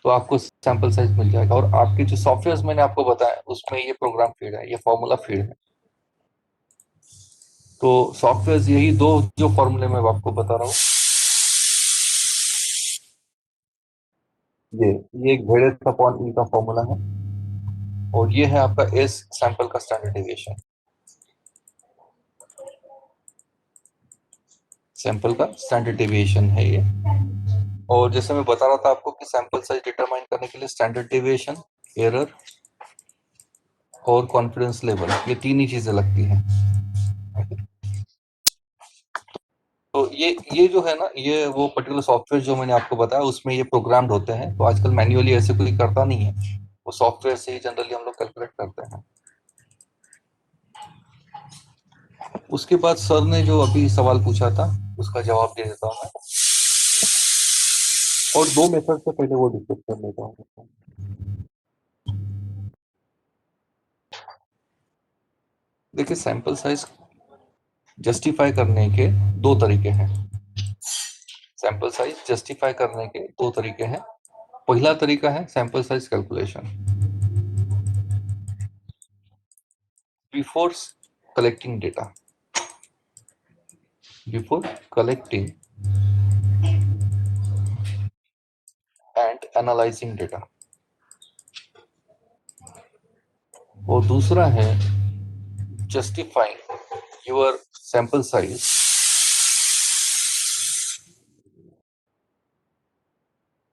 तो आपको सैंपल साइज मिल जाएगा। और आपके जो सॉफ्टवेयर मैंने आपको बताया उसमें ये प्रोग्राम फीड है, ये फॉर्मूला फीड है। तो सॉफ्टवेयर यही 2 जो फॉर्मूले मैं आपको बता रहा हूँ, ये एक Z अपॉन E का फॉर्मूला है, और ये है आपका S सैंपल का स्टैंडर्ड डेविएशन, सैंपल का स्टैंडर्ड डेविएशन है ये। और जैसे मैं बता रहा था आपको कि सैंपल साइज डिटरमाइन करने के लिए स्टैंडर्ड डेविएशन, एरर और कॉन्फिडेंस लेवल, ये 3 ही चीजें लगती हैं। तो ये जो है ना, ये वो पर्टिकुलर सॉफ्टवेयर जो मैंने आपको बताया उसमें ये प्रोग्राम्ड होते हैं, तो आजकल मैन्युअली ऐसे कोई करता नहीं है, वो सॉफ्टवेयर से ही जनरली हम लोग कैलकुलेट करते हैं। उसके बाद सर ने जो अभी सवाल पूछा था उसका जवाब दे देता हूँ मैं, और 2 मेथड से पहले वो डिस्कस कर लेता हूँ। देखिए, सैंपल साइज जस्टिफाई करने के 2 तरीके हैं। सैंपल साइज जस्टिफाई करने के 2 तरीके हैं। पहला तरीका है sample size calculation. Before collecting data, before collecting and analysing data. और दूसरा है justifying your sample size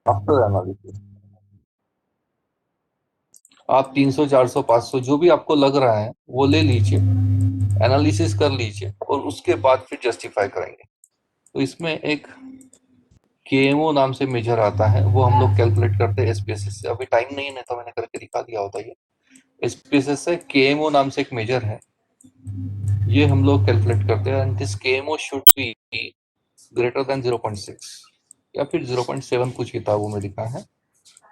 after analysis। आप 300, 400, 500 जो भी आपको लग रहा है वो ले लीजिए, एनालिसिस कर लीजिए और उसके बाद फिर जस्टिफाई करेंगे। तो इसमें एक केएमओ नाम से मेजर आता है, वो हम लोग कैलकुलेट करते हैं एसपीएसएस से। अभी टाइम नहीं है, नहीं तो मैंने करके दिखा दिया होता। ये एसपीएसएस से केएमओ नाम से एक मेजर है, ये हम लोग कैलकुलेट करते हैं। And this KMO should be greater than 0.6 या फिर 0.7 कुछ किताबों में लिखा है,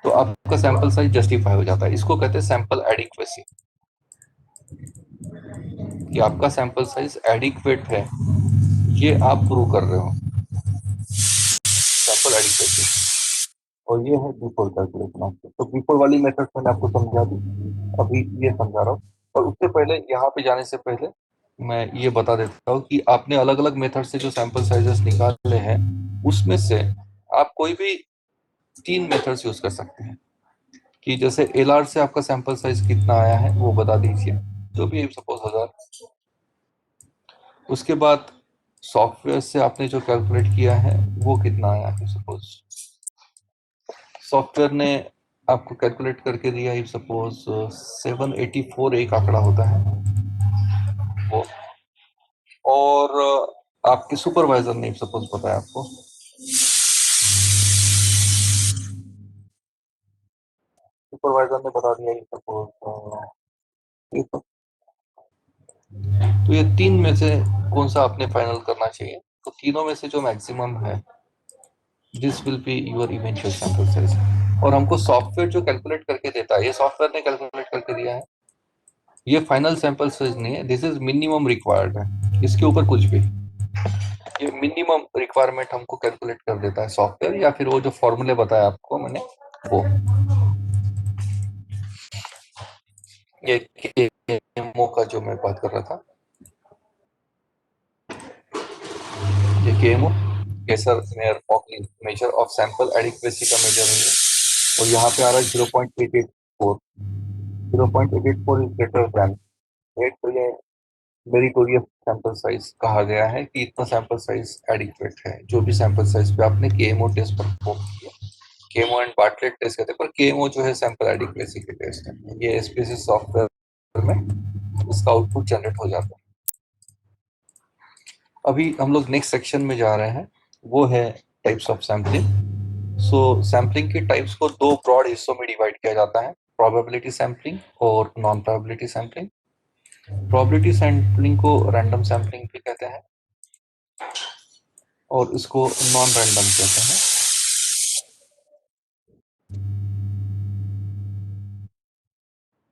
तो आपका सैंपल साइज जस्टिफाई हो जाता है। इसको कहते हैं सैंपल एडिक्वेसी, कि आपका सैंपल साइज एडिक्वेट है, ये आप प्रूव कर रहे हो, सैंपल एडिक्वेसी। और ये है बिफोर कैलकुलेशन आपको। तो बिफोर वाली मेथड मैंने आपको समझा दी, अभी ये समझा रहा हूँ। और उससे पहले, यहाँ पे जाने से पहले मैं ये बता देता हूँ कि आपने अलग अलग मेथड से जो सैंपल साइजेस निकाले हैं उसमें से आप कोई भी 3 मेथड्स यूज कर सकते हैं। कि जैसे एलआर से आपका सैंपल साइज कितना आया है वो बता दीजिए, जो भी सपोज 1000। उसके बाद सॉफ्टवेयर से आपने जो कैलकुलेट किया है वो कितना आया है, सपोज सॉफ्टवेयर ने आपको कैलकुलेट करके दिया है, सपोज 784 एक आंकड़ा होता है वो। और आपके सुपरवाइजर ने सपोज बताया आपको, सुपरवाइजर ने बता दिया सपोज। तो ये 3 में से कौन सा आपने फाइनल करना चाहिए, तो तीनों में से जो मैक्सिमम है, this will be your eventual sample size. और हमको सॉफ्टवेयर जो कैलकुलेट करके देता है, ये सॉफ्टवेयर ने कैलकुलेट करके दिया है, ये फाइनल सैंपल साइज नहीं है, दिस इज मिनिमम रिक्वायर्ड है, इसके ऊपर कुछ भी। ये मिनिमम रिक्वायरमेंट हमको कैलकुलेट कर देता है सॉफ्टवेयर, या फिर वो जो फॉर्मूले बताया आपको मैंने वो। ये केएमओ का जो मैं बात कर रहा था, ये केएमओ केसर मेयर ऑकलिन मेजर ऑफ सैंपल एडिक्वेसी का मेजर है। और यहाँ पे आ रहा है 0.884। 0.884 इज ग्रेटर देन 8, तो ये मेरिटोरियस सैंपल साइज कहा गया है कि इतना सैंपल साइज एडिक्वेट है। जो भी सैंपल साइज पे आपने केएमओ टेस्ट परफॉर्म किया, केएमओ एंड बार्टलेट टेस्ट कहते हैं, पर केएमओ जो है सैंपल एडिक्वेसी के टेस्ट है। ये एसपीएसएस सॉफ्टवेयर में इसका आउटपुट जनरेट हो जाता है। अभी हम लोग नेक्स्ट सेक्शन में जा रहे हैं, वो है types of sampling. So sampling के टाइप्स को 2 ब्रॉड हिस्सों में डिवाइड किया जाता है, प्रोबेबिलिटी सैम्पलिंग और non probability sampling. Probability sampling को रैंडम सैम्पलिंग भी कहते हैं और इसको नॉन रैंडम कहते हैं।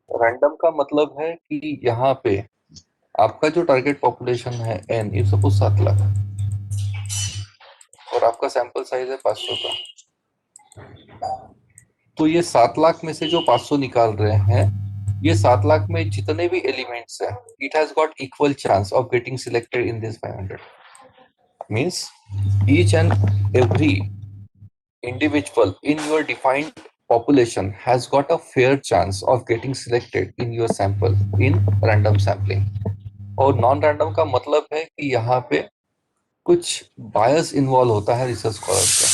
रैंडम का मतलब है कि यहाँ पे आपका जो टारगेट पॉपुलेशन है n, इफ सपोज 7 लाख, और आपका सैंपल साइज है 500 का, तो ये 7 लाख में से जो 500 निकाल रहे हैं, ये 7 लाख में जितने भी एलिमेंट्स हैं, it has got equal chance of getting selected in this 500। Means each and every individual in your defined population has got a fair chance of getting selected in your sample in random sampling। और non random का मतलब है कि यहाँ पे कुछ बायस involve होता है रिसर्च स्कॉलर का,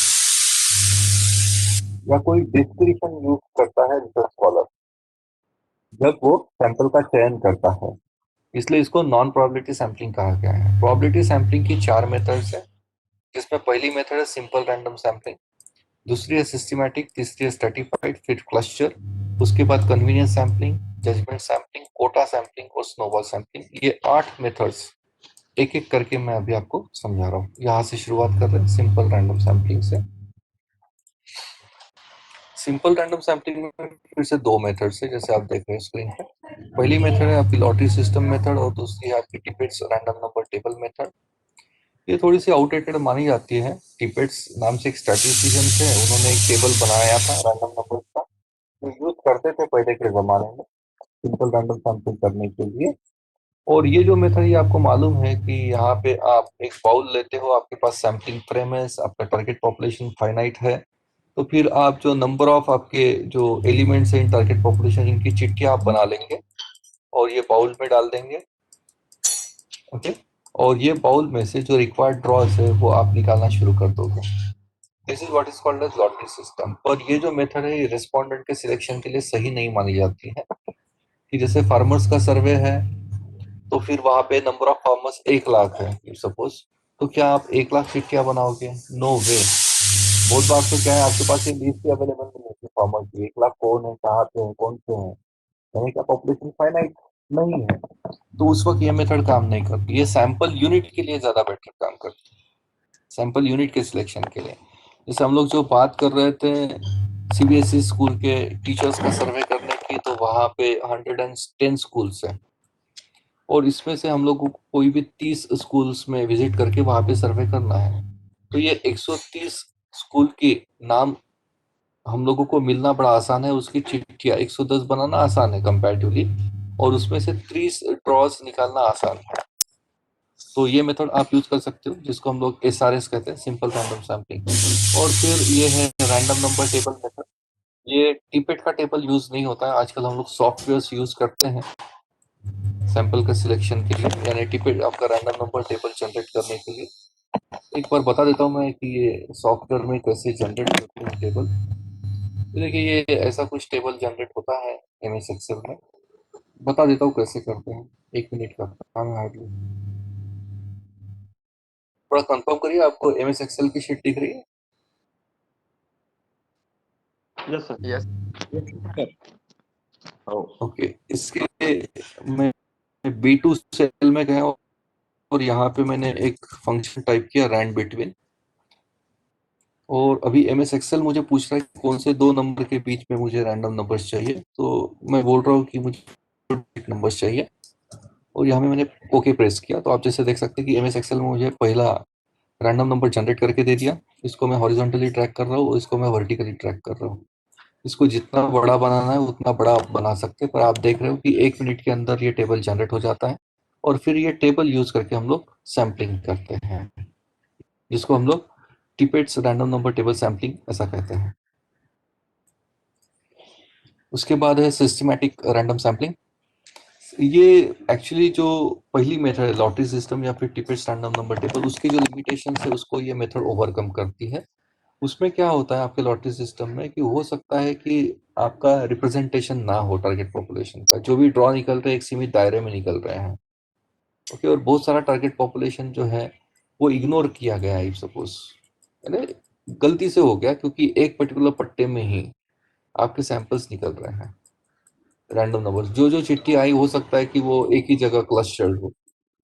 या कोई डिस्क्रिप्शन यूज करता है रिसर्च स्कॉलर जब वो सैंपल का चयन करता है, इसलिए इसको नॉन प्रोबेबिलिटी सैम्पलिंग कहा गया है। प्रोबेबिलिटी सैम्पलिंग की 4 मेथड्स है। जिसमें पहली मेथड है सिंपल रैंडम सैम्पलिंग, दूसरी है सिस्टमैटिक, तीसरी है स्ट्रेटिफाइड, फिर क्लस्टर, उसके बाद convenience sampling, judgement sampling, quota sampling और स्नोबॉल सैम्पलिंग। ये 8 मेथड्स एक एक करके मैं अभी आपको समझा रहा हूँ। यहाँ से शुरुआत कर रहे हैं सिंपल रैंडम सैम्पलिंग से। सिंपल रैंडम सैम्पलिंग में फिर से 2 मेथड्स है, जैसे आप देख रहे हैं स्क्रीन पे। पहली मेथड है आपकी लॉटरी सिस्टम मेथड और दूसरी है आपकी टिपेट्स रैंडम नंबर टेबल मेथड। ये थोड़ी सी आउटडेटेड मानी जाती है। टिपेट्स नाम से एक स्टैटिस्टिशियन थे, उन्होंने एक टेबल बनाया था रैंडम नंबर का, जो यूज करते थे पहले के जमाने में सिंपल रैंडम सैम्पलिंग करने के लिए। और ये जो मेथड, ये आपको मालूम है कि यहाँ पे आप एक बाउल लेते हो, आपके पास सैम्पलिंग फ्रेम है, आपका टारगेट पॉपुलेशन फाइनाइट है, तो फिर आप जो नंबर ऑफ आपके जो एलिमेंट्स हैं इन टारगेट पॉपुलेशन, इनकी चिट्ठियां आप बना लेंगे और ये बाउल में डाल देंगे। ओके, और ये बाउल में से जो रिक्वायर्ड ड्रॉज है वो आप निकालना शुरू कर दोगे। This is what is called as lottery system. पर ये जो मेथड है ये रिस्पोंडेंट के सिलेक्शन के लिए सही नहीं मानी जाती है। कि जैसे फार्मर्स का सर्वे है, तो फिर वहां पे नंबर ऑफ फार्मर्स 1 लाख है सपोज, तो क्या आप 1 लाख चिट्ठियां बनाओगे? नो वे। बहुत बार तो क्या है, आपके पास ये लिस्ट भी अवेलेबल नहीं होती फार्मर की, 1 लाख कौन है, कहाँ पे है, कौन से हैं, यानी कि पॉपुलेशन फाइनाइट नहीं है। तो उस वक्त ये मेथड काम नहीं करती। ये सैंपल यूनिट के लिए ज्यादा बेटर काम करती है, सैंपल यूनिट के सिलेक्शन के लिए। जैसे हम लोग जो बात कर रहे थे सीबीएसई स्कूल के टीचर्स का सर्वे करने की, तो वहां पे 110 स्कूल्स हैं और इसमें से हम लोग को कोई भी 30 स्कूल्स में विजिट करके वहां पे सर्वे करना है। तो ये 130 स्कूल के नाम हम लोगों को मिलना बड़ा आसान है, उसकी चिट्ठियां 110 बनाना आसान है कंपैरेटिवली, और उसमें से 30 ड्रॉज निकालना आसान है। तो ये मेथड आप यूज कर सकते हो, जिसको हम लोग एसआरएस कहते हैं, सिंपल रैंडम सैम्पलिंग। और फिर ये है रैंडम नंबर टेबल मेथड। ये टिपेट का टेबल यूज नहीं होता है, आजकल हम लोग सॉफ्टवेयर यूज करते हैं सैंपल का सिलेक्शन के लिए, यानी टिपेट आपका रैंडम नंबर टेबल जनरेट करने के लिए। एक बार बता देता हूँ मैं कि ये सॉफ्टवेयर में कैसे जनरेट करते हैं टेबल। तो देखिए, ये ऐसा कुछ टेबल जनरेट होता है एमएस एक्सेल में। बता देता हूँ कैसे करते हैं, 1 मिनट का काम है हार्डली। थोड़ा कंफर्म करिए, आपको एमएस एक्सेल की शीट दिख रही है? Yes, sir. Yes. Oh. Okay, इसके लिए मैं B2 सेल में गया और यहाँ पे मैंने एक फंक्शन टाइप किया रैंड बिटवीन। और अभी एमएस एक्सेल मुझे पूछ रहा है कौन से 2 नंबर के बीच में मुझे रैंडम नंबर्स चाहिए, तो मैं बोल रहा हूँ कि मुझे नंबर्स चाहिए और यहाँ पे मैंने ओके प्रेस किया। तो आप जैसे देख सकते हैं कि एमएस एक्सेल में मुझे पहला रैंडम नंबर जनरेट करके दे दिया। इसको मैं हॉरिजॉन्टली ट्रैक कर रहा हूँ और इसको मैं वर्टिकली ट्रैक कर रहा हूँ। इसको जितना बड़ा बनाना है उतना बड़ा आप बना सकते हैं, पर आप देख रहे हो कि 1 मिनट के अंदर ये टेबल जनरेट हो जाता है। और फिर ये टेबल यूज करके हम लोग सैम्पलिंग करते हैं, जिसको हम लोग टिपेट्स रैंडम नंबर टेबल सैम्पलिंग ऐसा कहते हैं। उसके बाद है सिस्टमैटिक रैंडम सैम्पलिंग। ये एक्चुअली जो पहली मेथड है लॉटरी सिस्टम या फिर टिपेट्स रैंडम नंबर टेबल, उसकी जो लिमिटेशन है उसको ये मेथड ओवरकम करती है। उसमें क्या होता है आपके लॉटरी सिस्टम में कि हो सकता है कि आपका रिप्रेजेंटेशन ना हो टारगेट पॉपुलेशन का, जो भी ड्रॉ निकल रहे हैं एक सीमित दायरे में निकल रहे हैं। ओके, और बहुत सारा टारगेट पॉपुलेशन जो है वो इग्नोर किया गया है, सपोज गलती से हो गया, क्योंकि एक पर्टिकुलर पट्टे में ही आपके सैंपल्स निकल रहे हैं रैंडम नंबर। जो जो चिट्ठी आई हो सकता है कि वो एक ही जगह क्लस्टर्ड हो,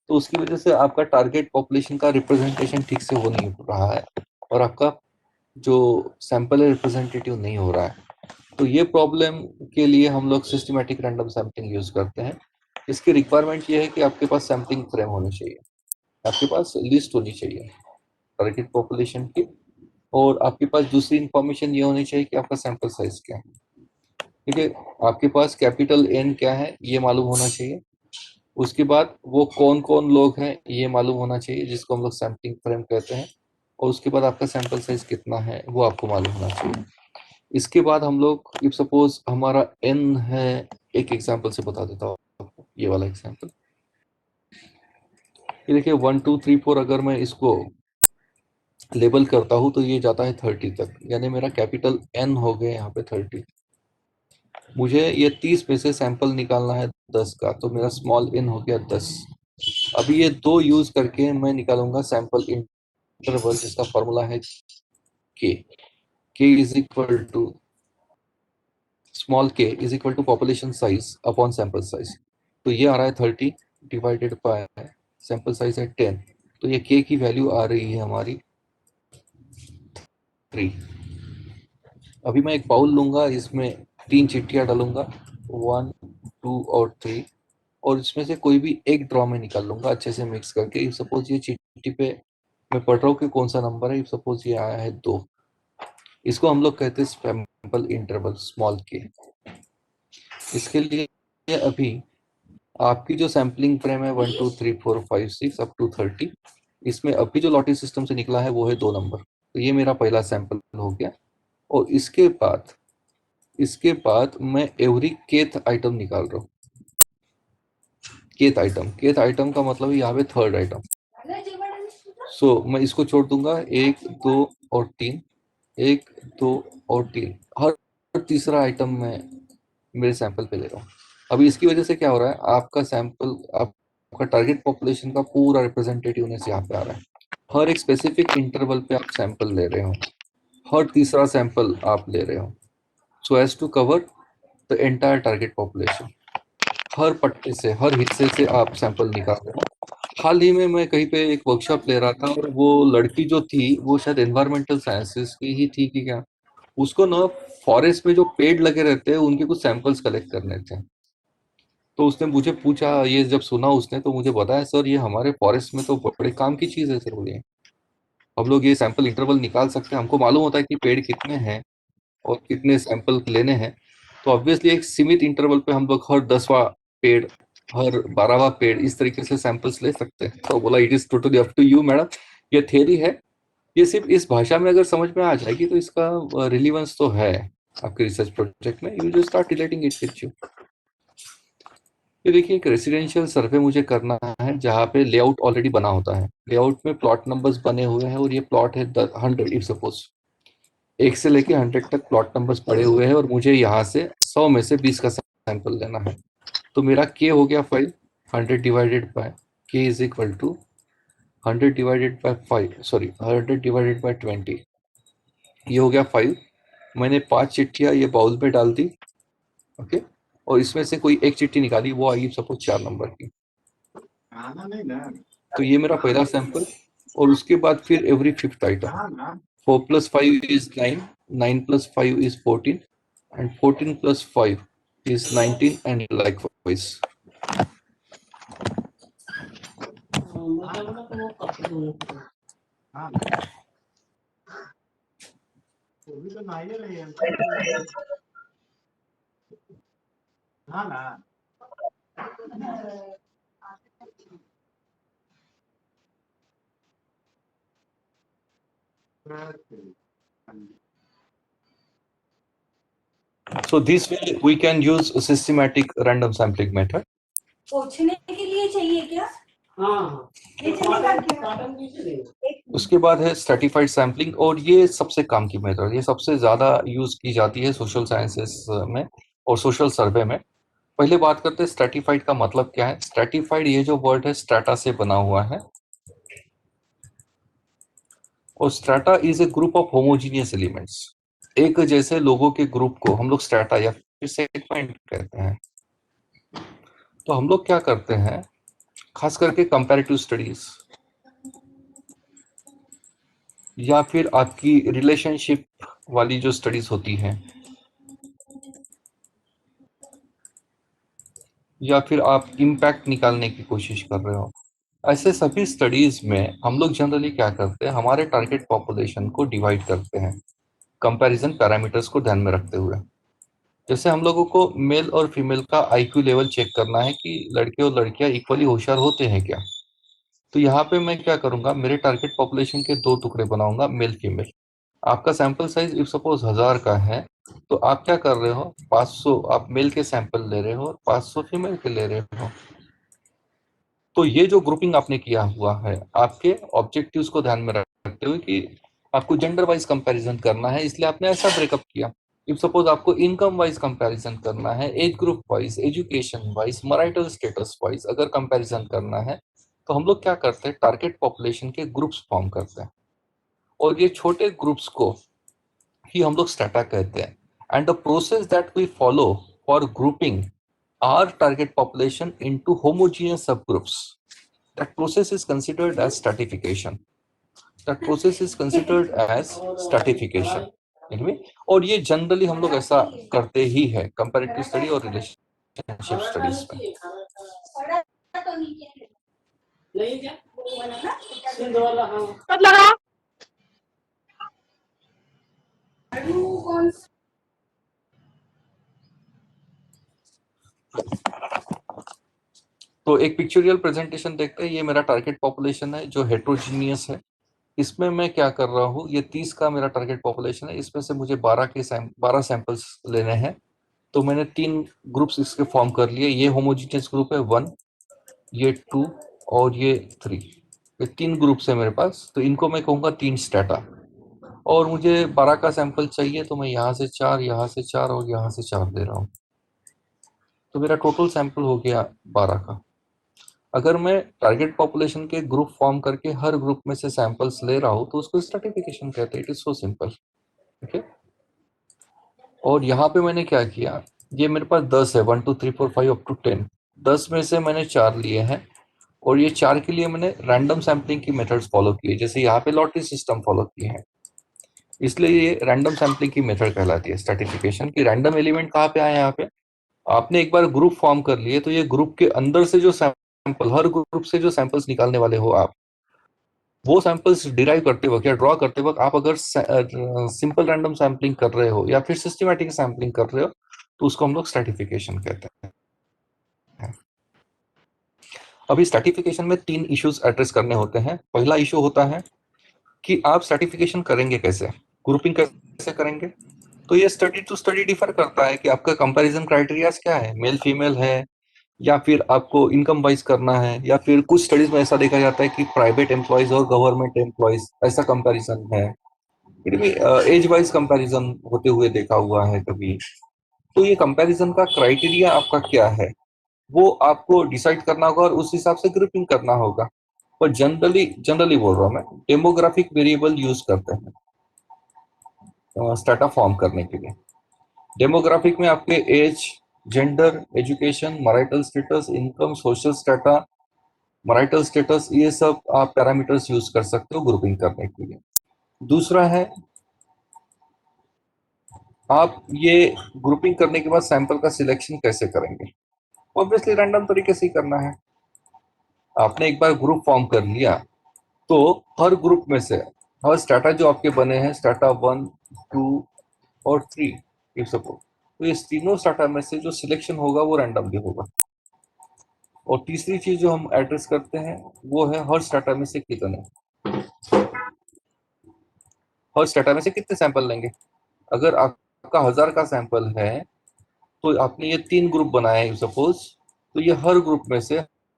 तो उसकी वजह से आपका टारगेट पॉपुलेशन का रिप्रेजेंटेशन ठीक से हो नहीं रहा है और आपका जो सैंपल है रिप्रेजेंटेटिव नहीं हो रहा है। तो ये प्रॉब्लम के लिए हम लोग सिस्टमैटिक रैंडम सैम्पलिंग यूज करते हैं। इसकी रिक्वायरमेंट ये है कि आपके पास सैम्पलिंग फ्रेम होनी चाहिए, आपके पास लिस्ट होनी चाहिए टारगेट पॉपुलेशन की, और आपके पास दूसरी इंफॉर्मेशन ये होनी चाहिए कि आपका सैंपल साइज क्या है। ठीक है, आपके पास कैपिटल एन क्या है ये मालूम होना चाहिए। उसके बाद वो कौन कौन लोग हैं ये मालूम होना चाहिए, जिसको हम लोग सैम्पलिंग फ्रेम कहते हैं। और उसके बाद आपका सैंपल साइज कितना है वो आपको मालूम होना चाहिए। इसके बाद हम लोग, इफ सपोज हमारा एन है, एक एग्जांपल से बता देता हूँ आपको, ये वाला एग्जांपल। ये देखिए 1 2 3 4, अगर मैं इसको लेबल करता हूँ तो ये जाता है 30 तक, यानी मेरा कैपिटल एन हो गया यहाँ पे 30। मुझे ये 30 में से सैंपल निकालना है 10 का, तो मेरा स्मॉल एन हो गया 10। अभी ये 2 यूज करके मैं निकालूंगा सैंपल इन इंटरवल जिसका फॉर्मूला है K is equal to small k is equal to population size upon sample size. तो ये आ रहा है 30 डिवाइडेड बाय सैंपल साइज है 10, तो ये k की वैल्यू आ रही है हमारी 3। अभी मैं एक बाउल लूंगा, इसमें 3 चिट्ठियां डालूंगा 1 2 और 3, और इसमें से कोई भी एक ड्रॉ में निकाल लूंगा अच्छे से मिक्स करके। इफ सपोज ये चिट्ठी पे मैं पढ़ रहा हूँ कि कौन सा नंबर है, इफ सपोज ये आया है 2, इसको हम लोग कहते हैं सैंपल इंटरवल स्मॉल k। इसके लिए अभी आपकी जो सैम्पलिंग फ्रेम है 1 2 3 4 5 6 अप टू 30, इसमें अभी जो लॉटरी सिस्टम से निकला है वो है 2 नंबर। तो ये मेरा पहला सैंपल हो गया। और इसके बाद मैं एवरी केथ आइटम निकाल रहा हूँ। केथ आइटम का मतलब है यहाँ पे थर्ड आइटम। सो मैं इसको छोड़ दूंगा 1 2 और 3, 1 2 और 3, हर तीसरा आइटम मैं मेरे सैंपल पे ले रहा हूँ। अभी इसकी वजह से क्या हो रहा है, आपका सैंपल आपका टारगेट पॉपुलेशन का पूरा रिप्रेजेंटेटिवनेस यहाँ पे आ रहा है। हर एक स्पेसिफिक इंटरवल पे आप सैंपल ले रहे हो, हर तीसरा सैंपल आप ले रहे हो, so as to cover the entire target population. हर पट्टे से, हर हिस्से से आप सैंपल निकाल रहे हो। हाल ही में मैं कहीं पे एक वर्कशॉप ले रहा था, और वो लड़की जो थी वो शायद एनवायरमेंटल साइंसेस की ही थी कि क्या, उसको ना फॉरेस्ट में जो पेड़ लगे रहते हैं उनके कुछ सैंपल्स कलेक्ट करने थे। तो उसने मुझे पूछा, ये जब सुना उसने तो मुझे बताया, सर ये हमारे फॉरेस्ट में तो बड़े काम की चीज़ है सर। बोलिए हम लोग ये सैंपल इंटरवल निकाल सकते हैं, हमको मालूम होता है कि पेड़ कितने हैं और कितने सैंपल लेने हैं। तो ऑब्वियसली एक सीमित इंटरवल पे हम लोग हर 10वां पेड़, हर 12वां पेड़, इस तरीके से सैंपल्स ले सकते हैं। तो बोला it is totally up to you madam, ये थ्योरी है, ये सिर्फ इस भाषा में अगर समझ में आ जाएगी तो इसका रिलीवेंस तो है आपके रिसर्च प्रोजेक्ट में। You just start relating it with you. ये देखिए एक रेसिडेंशियल सर्वे मुझे करना है जहाँ पे लेआउट ऑलरेडी बना होता है। लेआउट में प्लॉट नंबर्स बने हुए हैं, और ये प्लॉट है 100, इफ सपोज 1 से लेके 100 तक प्लॉट नंबर्स पड़े हुए हैं, और मुझे यहाँ से 100 में से 20 का सैंपल लेना है। तो मेरा के हो गया 5, 100 divided by K is equal to 100 divided by 5, sorry 100 divided by 20, ये हो गया 5। मैंने 5 चिट्ठियाँ ये बाउल पे डाल दी, ओके, और इसमें से कोई एक चिट्ठी निकाली, वो आई सपोज 4 नंबर की। तो ये मेरा पहला सैंपल। और उसके बाद फिर every fifth item, 4 + 5 is 9, 9 + 5 is 14, and 14 + 5 is 19, and likewise. So this way we can use a systematic random sampling method. पोछने के लिए चाहिए क्या? हाँ, ये चलेगा क्या? उसके बाद है स्ट्रैटिफाइड सैम्पलिंग, और ये सबसे काम की मेथड, ये सबसे ज्यादा यूज की जाती है सोशल साइंसेस में और सोशल सर्वे में। पहले बात करते हैं स्ट्रैटिफाइड का मतलब क्या है। स्ट्रैटिफाइड ये जो वर्ड है स्ट्रैटा से बना हुआ है, और strata is a group of homogeneous elements. एक जैसे लोगों के ग्रुप को हम लोग स्ट्रैटा या फिर सेगमेंट कहते हैं। तो हम लोग क्या करते हैं, खास करके कंपैरेटिव स्टडीज या फिर आपकी रिलेशनशिप वाली जो स्टडीज होती हैं, या फिर आप इम्पैक्ट निकालने की कोशिश कर रहे हो, ऐसे सभी स्टडीज में हम लोग जनरली क्या करते हैं, हमारे टारगेट पॉपुलेशन को डिवाइड करते हैं कंपैरिजन पैरामीटर्स को ध्यान में रखते हुए। जैसे हम लोगों को मेल और फीमेल का आईक्यू लेवल चेक करना है कि लड़के और लड़कियां इक्वली होशियार होते हैं क्या। तो यहाँ पे मैं क्या करूंगा, मेरे टारगेट पॉपुलेशन के 2 टुकड़े बनाऊंगा, मेल फीमेल। आपका सैंपल साइज इफ सपोज 1000 का है, तो आप क्या कर रहे हो, 500 आप मेल के सैंपल ले रहे हो, 500 फीमेल के ले रहे हो। तो ये जो ग्रुपिंग आपने किया हुआ है, आपके ऑब्जेक्टिव्स को ध्यान में रखते हुए कि आपको जेंडर वाइज कंपैरिजन करना है, इसलिए आपने ऐसा ब्रेकअप किया। इफ सपोज आपको इनकम वाइज कंपैरिजन करना है, age group wise, education wise, marital status wise अगर कंपैरिजन करना है, तो हम लोग क्या करते हैं, टारगेट पॉपुलेशन के ग्रुप्स फॉर्म करते हैं। और ये छोटे ग्रुप्स को ही हम लोग स्ट्रेटा कहते हैं. And the process that we follow for grouping our target population into homogeneous subgroups, that process is considered as stratification. Anyway, और ये जनरली हम लोग ऐसा करते ही है कंपैरेटिव स्टडी और रिलेशनशिप स्टडीज में. तो एक पिक्चोरियल प्रेजेंटेशन देखते हैं. ये मेरा टारगेट पॉपुलेशन है जो हेट्रोजीनियस है. इसमें मैं क्या कर रहा हूँ, ये 30 का मेरा टारगेट पॉपुलेशन है. इसमें से मुझे 12 सैंपल्स लेने हैं. तो मैंने 3 ग्रुप्स इसके फॉर्म कर लिए. ये होमोजीनियस ग्रुप है 1, ये 2 और ये 3. ये 3 ग्रुप्स है मेरे पास. तो इनको मैं कहूँगा 3 स्टेटा. और मुझे 12 का सैंपल चाहिए, तो मैं यहाँ से 4, यहाँ से 4 और यहाँ से 4 दे रहा हूँ. तो मेरा टोटल सैंपल हो गया 12 का. अगर मैं टारगेट पॉपुलेशन के ग्रुप फॉर्म करके हर ग्रुप में से सैंपल्स ले रहा हूँ तो उसको स्ट्रैटिफिकेशन कहते हैं. It is so simple. Okay. और यहाँ पे मैंने क्या किया, ये मेरे पास 10 है, 1 2 3 4 5 अप टू 10. 10 में से मैंने 4 लिए हैं. और ये 4 के लिए मैंने रैंडम सैम्पलिंग की मेथड्स फॉलो किए. जैसे यहाँ पे लॉटरी सिस्टम फॉलो किए हैं, इसलिए ये रैंडम सैम्पलिंग की मेथड कहलाती है स्ट्रैटिफिकेशन की. रैंडम एलिमेंट कहाँ पे आए, यहाँ पे आपने एक बार ग्रुप फॉर्म कर लिए तो ये ग्रुप के अंदर से जो सैंपल, हर ग्रुप से जो सैंपल्स निकालने वाले हो आप, वो सैंपल्स डिराइव करते वक्त या ड्रॉ करते वक्त आप अगर सिंपल रैंडम सैम्पलिंग कर रहे हो या फिर सिस्टमैटिक सैम्पलिंग कर रहे हो तो उसको हम लोग स्ट्रैटिफिकेशन कहते हैं. अभी स्ट्रैटिफिकेशन में 3 इश्यूज एड्रेस करने होते हैं. पहला इशू होता है कि आप स्ट्रैटिफिकेशन करेंगे कैसे, ग्रुपिंग कैसे करेंगे. तो ये स्टडी टू स्टडी डिफर करता है कि आपका कंपैरिजन क्राइटेरियाज क्या है, मेल फीमेल है या फिर आपको इनकम वाइज करना है, या फिर कुछ स्टडीज में ऐसा देखा जाता है कि प्राइवेट एम्प्लॉयज और गवर्नमेंट एम्प्लॉयज ऐसा कंपैरिजन है. फिर भी एज वाइज कंपैरिजन होते हुए देखा हुआ है कभी. तो ये कंपैरिजन का क्राइटेरिया आपका क्या है वो आपको डिसाइड करना होगा और उस हिसाब से ग्रुपिंग करना होगा. पर जनरली बोल रहा हूँ मैं, डेमोग्राफिक वेरिएबल यूज करते हैं स्टेटा फॉर्म करने के लिए. डेमोग्राफिक में आपके age, gender, education, marital status, income, social strata, marital status, ये सब आप पैरामीटर्स यूज कर सकते हो ग्रुपिंग करने के लिए. दूसरा है, आप ये ग्रुपिंग करने के बाद सैंपल का सिलेक्शन कैसे करेंगे. ऑब्वियसली रैंडम तरीके से ही करना है. आपने एक बार ग्रुप फॉर्म कर लिया तो हर ग्रुप में से, हर स्टाटा जो आपके बने हैं, स्टाटा 1 2 और 3 इफ सपोज, तो इस तीनों स्टाटा में से जो सिलेक्शन होगा वो रैंडमली होगा. और तीसरी चीज जो हम एड्रेस करते हैं वो है हर स्टाटा में से कितने, हर स्टाटा में से कितने सैंपल लेंगे. अगर आपका 1000 का सैंपल है तो आपने ये 3 ग्रुप बनाए हैं सपोज, तो ये हर ग्रुप में से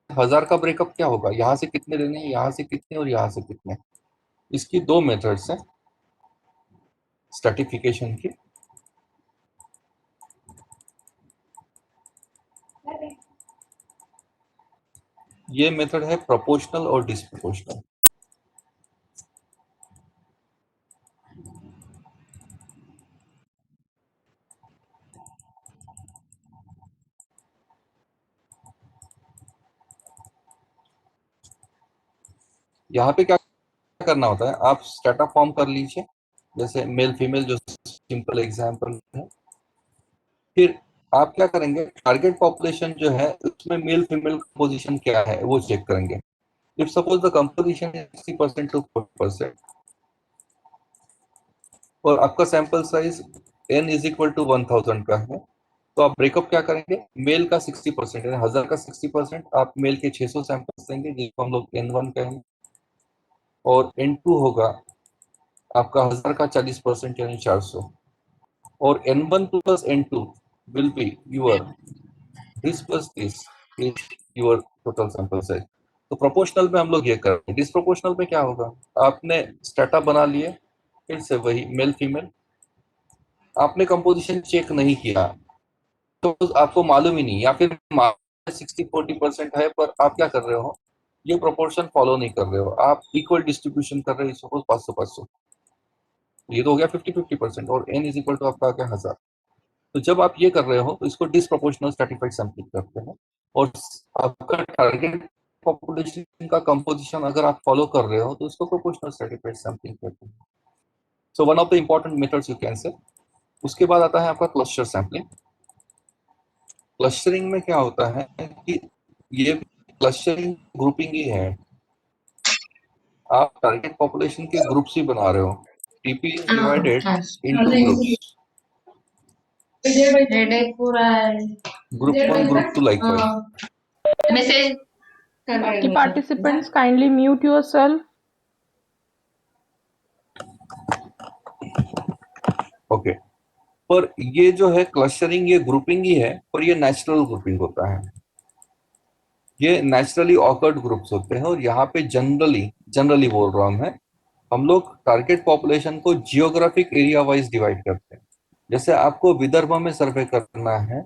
1000 का ब्रेकअप क्या होगा, यहाँ से कितने लेने हैं, यहाँ से कितने और यहाँ से कितने. इसकी 2 मेथड्स हैं स्ट्रैटिफिकेशन की. ये मेथड है प्रोपोर्शनल और डिस्प्रोपोर्शनल. यहाँ पे क्या करना होता है, आप स्टेटा फॉर्म कर लीजिए, जैसे मेल फीमेल जो सिंपल एग्जांपल है. फिर आप क्या करेंगे, टारगेट पॉपुलेशन जो है उसमें मेल फीमेल कंपोजिशन क्या है वो चेक करेंगे. If suppose the composition is 60% to 40% और आपका sample size n is equal to 1000 का है, तो आप ब्रेकअप क्या करेंगे, मेल का 60% यानी 1000 का 60% आप मेल के 600 सैंपल्स देंगे जिसको हम लोग n1 कहेंगे. और n2 होगा आपका 1000 का 40% यानी 400. और n1 plus n2 will be your this plus this is your total sample size. तो प्रोपोर्शनल में हम लोग ये करें. डिस्प्रोपोर्शनल में क्या होगा, आपने स्टेटा बना लिए, फिर से वही मेल फीमेल, आपने कंपोजिशन चेक नहीं किया तो आपको मालूम ही नहीं, या फिर 60-40% है पर आप क्या कर रहे हो, ये प्रोपोर्शन फॉलो नहीं कर रहे हो, आप इक्वल डिस्ट्रीब्यूशन कर रहे हो. सपोज 500-500 ये तो हो गया 50-50% और n इज इक्वल टू आपका आ गया 1000। तो जब आप ये कर रहे हो तो इसको डिसप्रोपोर्शनल स्ट्रैटिफाइड सैंपलिंग करते हैं। और आपका टारगेट पॉपुलेशन का कंपोजिशन अगर आप फॉलो कर रहे हो तो इसको प्रोपोर्शनल स्ट्रैटिफाइड सैंपलिंग करते हैं। सो one of the important methods you can say. उसके बाद आता है आपका क्लस्टर सैंपलिंग। क्लस्टरिंग में क्या होता है कि ये क्लस्टरिंग ग्रुपिंग ही है। आप टारगेट पॉपुलेशन के ग्रुप्स ही बना रहे हो। TP is divided into groups, headache पूरा है। Group 1 group 2 likewise. मैसेज बाकी participants kindly mute yourself. Okay, पर ये जो है क्लस्टरिंग ये ग्रुपिंग ही है, पर ये नेचुरल ग्रुपिंग होता है। ये नेचुरली ऑकर्ड ग्रुप्स होते हैं और यहाँ पे जनरली बोल रहा हूँ मैं, हम लोग टारगेट पॉपुलेशन को जियोग्राफिक एरिया वाइज डिवाइड करते हैं। जैसे आपको विदर्भ में सर्वे करना है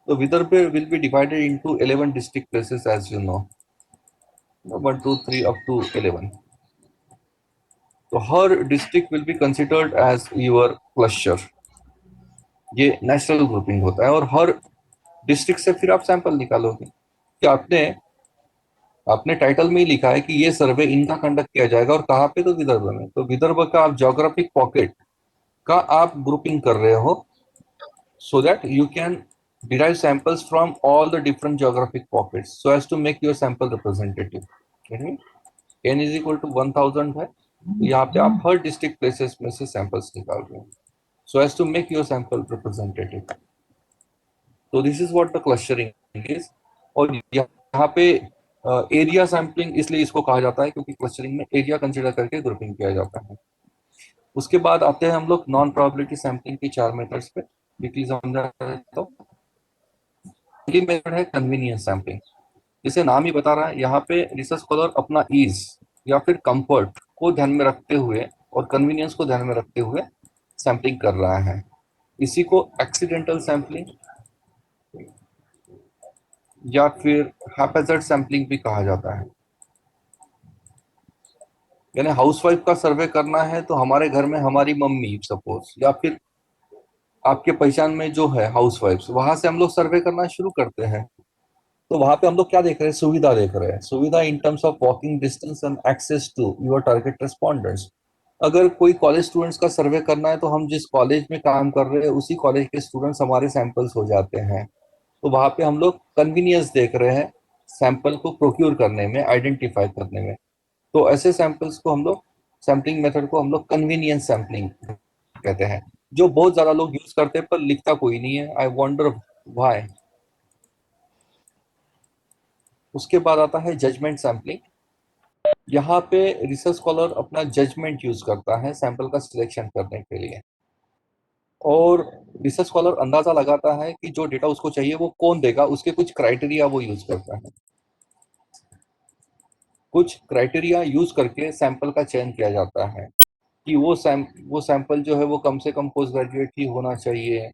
तो Vidarbha will be divided into 11 district places as you know, 1 2 3 up to 11। तो हर district will be considered as your cluster. ये नेशनल ग्रुपिंग होता है और हर डिस्ट्रिक्ट से फिर आप सैंपल निकालोगे कि आपने टाइटल में ही लिखा है कि ये सर्वे इनका कंडक्ट किया जाएगा और कहाँ पे, तो विदर्भ में। तो विदर्भ का आप ज्योग्राफिक पॉकेट का आप ग्रुपिंग कर रहे हो so that you can derive samples from all the different geographic pockets so as to make your sample representative। n is equal to 1000 है तो यहाँ पे आप हर डिस्ट्रिक्ट प्लेसेस में से सैंपल्स निकाल रहे हो so as to make your sample representative। तो this is what the clustering is. और यहाँ पे एरिया सैम्पलिंग इसलिए इसको कहा जाता है क्योंकि क्लस्टरिंग में एरिया कंसिडर करके ग्रुपिंग किया जाता है। उसके बाद आते हैं हम लोग नॉन प्रोबेबिलिटी सैम्पलिंग की 4 मेथड्स पे। वीकली समझा देता हूं। पहली मेथड है कन्वीनियंस सैम्पलिंग। जैसे नाम ही बता रहा है, यहाँ पे रिसर्च स्कॉलर अपना ईज या फिर कंफर्ट को ध्यान में रखते हुए और कन्वीनियंस को ध्यान में रखते हुए सैम्पलिंग कर रहा है। इसी को एक्सीडेंटल सैम्पलिंग या फिर हैप्पैज़ार्ड सैम्पलिंग भी कहा जाता है। यानी हाउसवाइफ का सर्वे करना है तो हमारे घर में हमारी मम्मी सपोज या फिर आपके पहचान में जो है हाउसवाइफ्स, वहां से हम लोग सर्वे करना शुरू करते हैं। तो वहां पे हम लोग क्या देख रहे हैं, सुविधा देख रहे हैं। सुविधा in terms of walking distance and access to your target respondents. अगर कोई कॉलेज स्टूडेंट्स का सर्वे करना है तो हम जिस कॉलेज में काम कर रहे हैं उसी कॉलेज के स्टूडेंट्स हमारे सैंपल्स हो जाते हैं। तो वहां पे हम लोग कन्वीनियंस देख रहे हैं सैंपल को प्रोक्यूर करने में, आइडेंटिफाई करने में। तो ऐसे सैंपल्स को हम लोग, सैम्पलिंग मेथड को हम लोग कन्वीनियंस सैम्पलिंग कहते हैं, जो बहुत ज्यादा लोग यूज करते हैं पर लिखता कोई नहीं है। I wonder why. उसके बाद आता है जजमेंट सैम्पलिंग। यहाँ पे रिसर्च स्कॉलर अपना जजमेंट यूज करता है सैंपल का सिलेक्शन करने के लिए और रिसर्च स्कॉलर अंदाजा लगाता है कि जो डेटा उसको चाहिए वो कौन देगा। उसके कुछ क्राइटेरिया वो यूज करता है। कुछ क्राइटेरिया यूज करके सैंपल का चयन किया जाता है कि वो सैंपल जो है वो कम से कम पोस्ट ग्रेजुएट ही होना चाहिए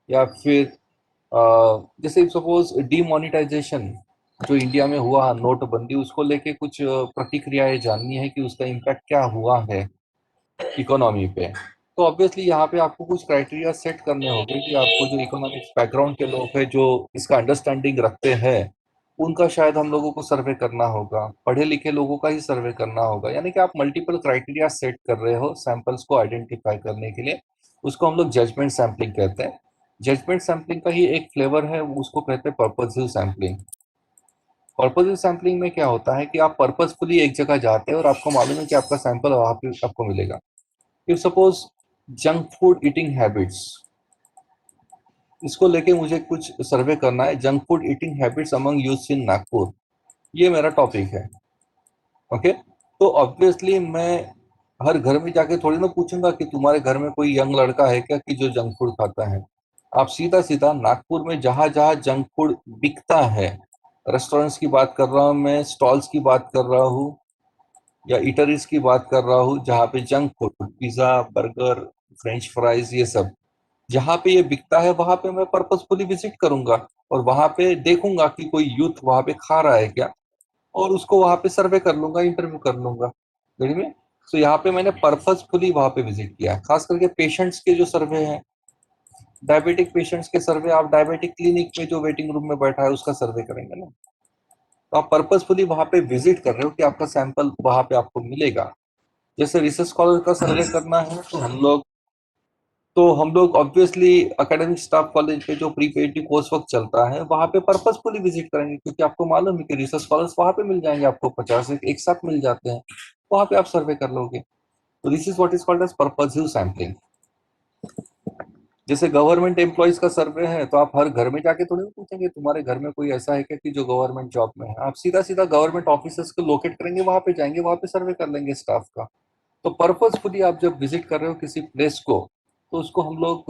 या फिर जैसे सपोज डीमोनेटाइजेशन जो इंडिया में हुआ, नोटबंदी, उसको लेके कुछ प्रतिक्रियाएं जाननी है कि उसका इम्पैक्ट क्या हुआ है इकोनॉमी पे। तो ऑब्वियसली यहाँ पे आपको कुछ क्राइटेरिया सेट करने होंगे कि आपको जो इकोनॉमिक्स बैकग्राउंड के लोग हैं जो इसका अंडरस्टैंडिंग रखते हैं उनका शायद हम लोगों को सर्वे करना होगा, पढ़े लिखे लोगों का ही सर्वे करना होगा। यानी कि आप मल्टीपल क्राइटेरिया सेट कर रहे हो सैंपल्स को आइडेंटिफाई करने के लिए। उसको हम लोग जजमेंट सैम्पलिंग कहते हैं। जजमेंट सैम्पलिंग का ही एक फ्लेवर है, उसको कहते हैं पर्पसिव सैम्पलिंग। पर्पसिव सैम्पलिंग में क्या होता है कि आप पर्पसफुली एक जगह जाते हैं और आपको मालूम है कि आपका सैंपल वहां पे आपको मिलेगा। If suppose junk food eating habits, इसको लेके मुझे कुछ सर्वे करना है, junk food eating habits among youth in Nagpur, ये मेरा टॉपिक है। ओके, तो ऑब्वियसली मैं हर घर में जाके थोड़ी ना पूछूंगा कि तुम्हारे घर में कोई यंग लड़का है क्या कि जो जंक फूड खाता है। आप सीधा सीधा नागपुर में जहां जहां जंक फूड बिकता है, रेस्टोरेंट्स की बात कर रहा हूँ मैं, स्टॉल्स की बात कर रहा हूँ या इटरीज की बात कर रहा हूँ, जहाँ पे junk food, pizza, burger, French fries, ये सब जहाँ पे ये बिकता है वहां पे मैं पर्पसफुली विजिट करूंगा और वहां पे देखूंगा कि कोई यूथ वहां पे खा रहा है क्या और उसको वहां पे सर्वे कर लूंगा, इंटरव्यू कर लूंगा। में तो यहाँ पे मैंने पर्पजफुली वहां पे विजिट किया, खास करके पेशेंट्स के जो सर्वे हैं, डायबिटिक पेशेंट्स के सर्वे, आप डायबिटिक क्लिनिक में जो वेटिंग रूम में बैठा है उसका सर्वे करेंगे ना, तो आप पर्पजफुली वहां पे विजिट कर रहे हो कि आपका सैंपल वहां पे आपको मिलेगा। जैसे रिसर्च स्कॉलर का सर्वे करना है तो हम लोग ऑब्वियसली एकेडमिक स्टाफ कॉलेज पे जो प्री पीएचडी कोर्स वर्क चलता है वहां पे पर्पजफुली विजिट करेंगे, क्योंकि आपको मालूम है कि रिसर्च स्कॉलर्स वहां पे मिल जाएंगे, आपको 50 एक साथ मिल जाते हैं, वहां पे आप सर्वे कर लोगे। तो this is what is called as purposive sampling. जैसे गवर्नमेंट एम्प्लॉयज का सर्वे है तो आप हर घर में जाके थोड़ी पूछेंगे तुम्हारे घर में कोई ऐसा है क्या कि जो गवर्नमेंट जॉब में है, आप सीधा सीधा गवर्नमेंट ऑफिसर्स को लोकेट करेंगे, वहां पे जाएंगे, वहां पे सर्वे कर लेंगे स्टाफ का। तो पर्पजफुली आप जब विजिट कर रहे हो किसी प्लेस को तो उसको हम लोग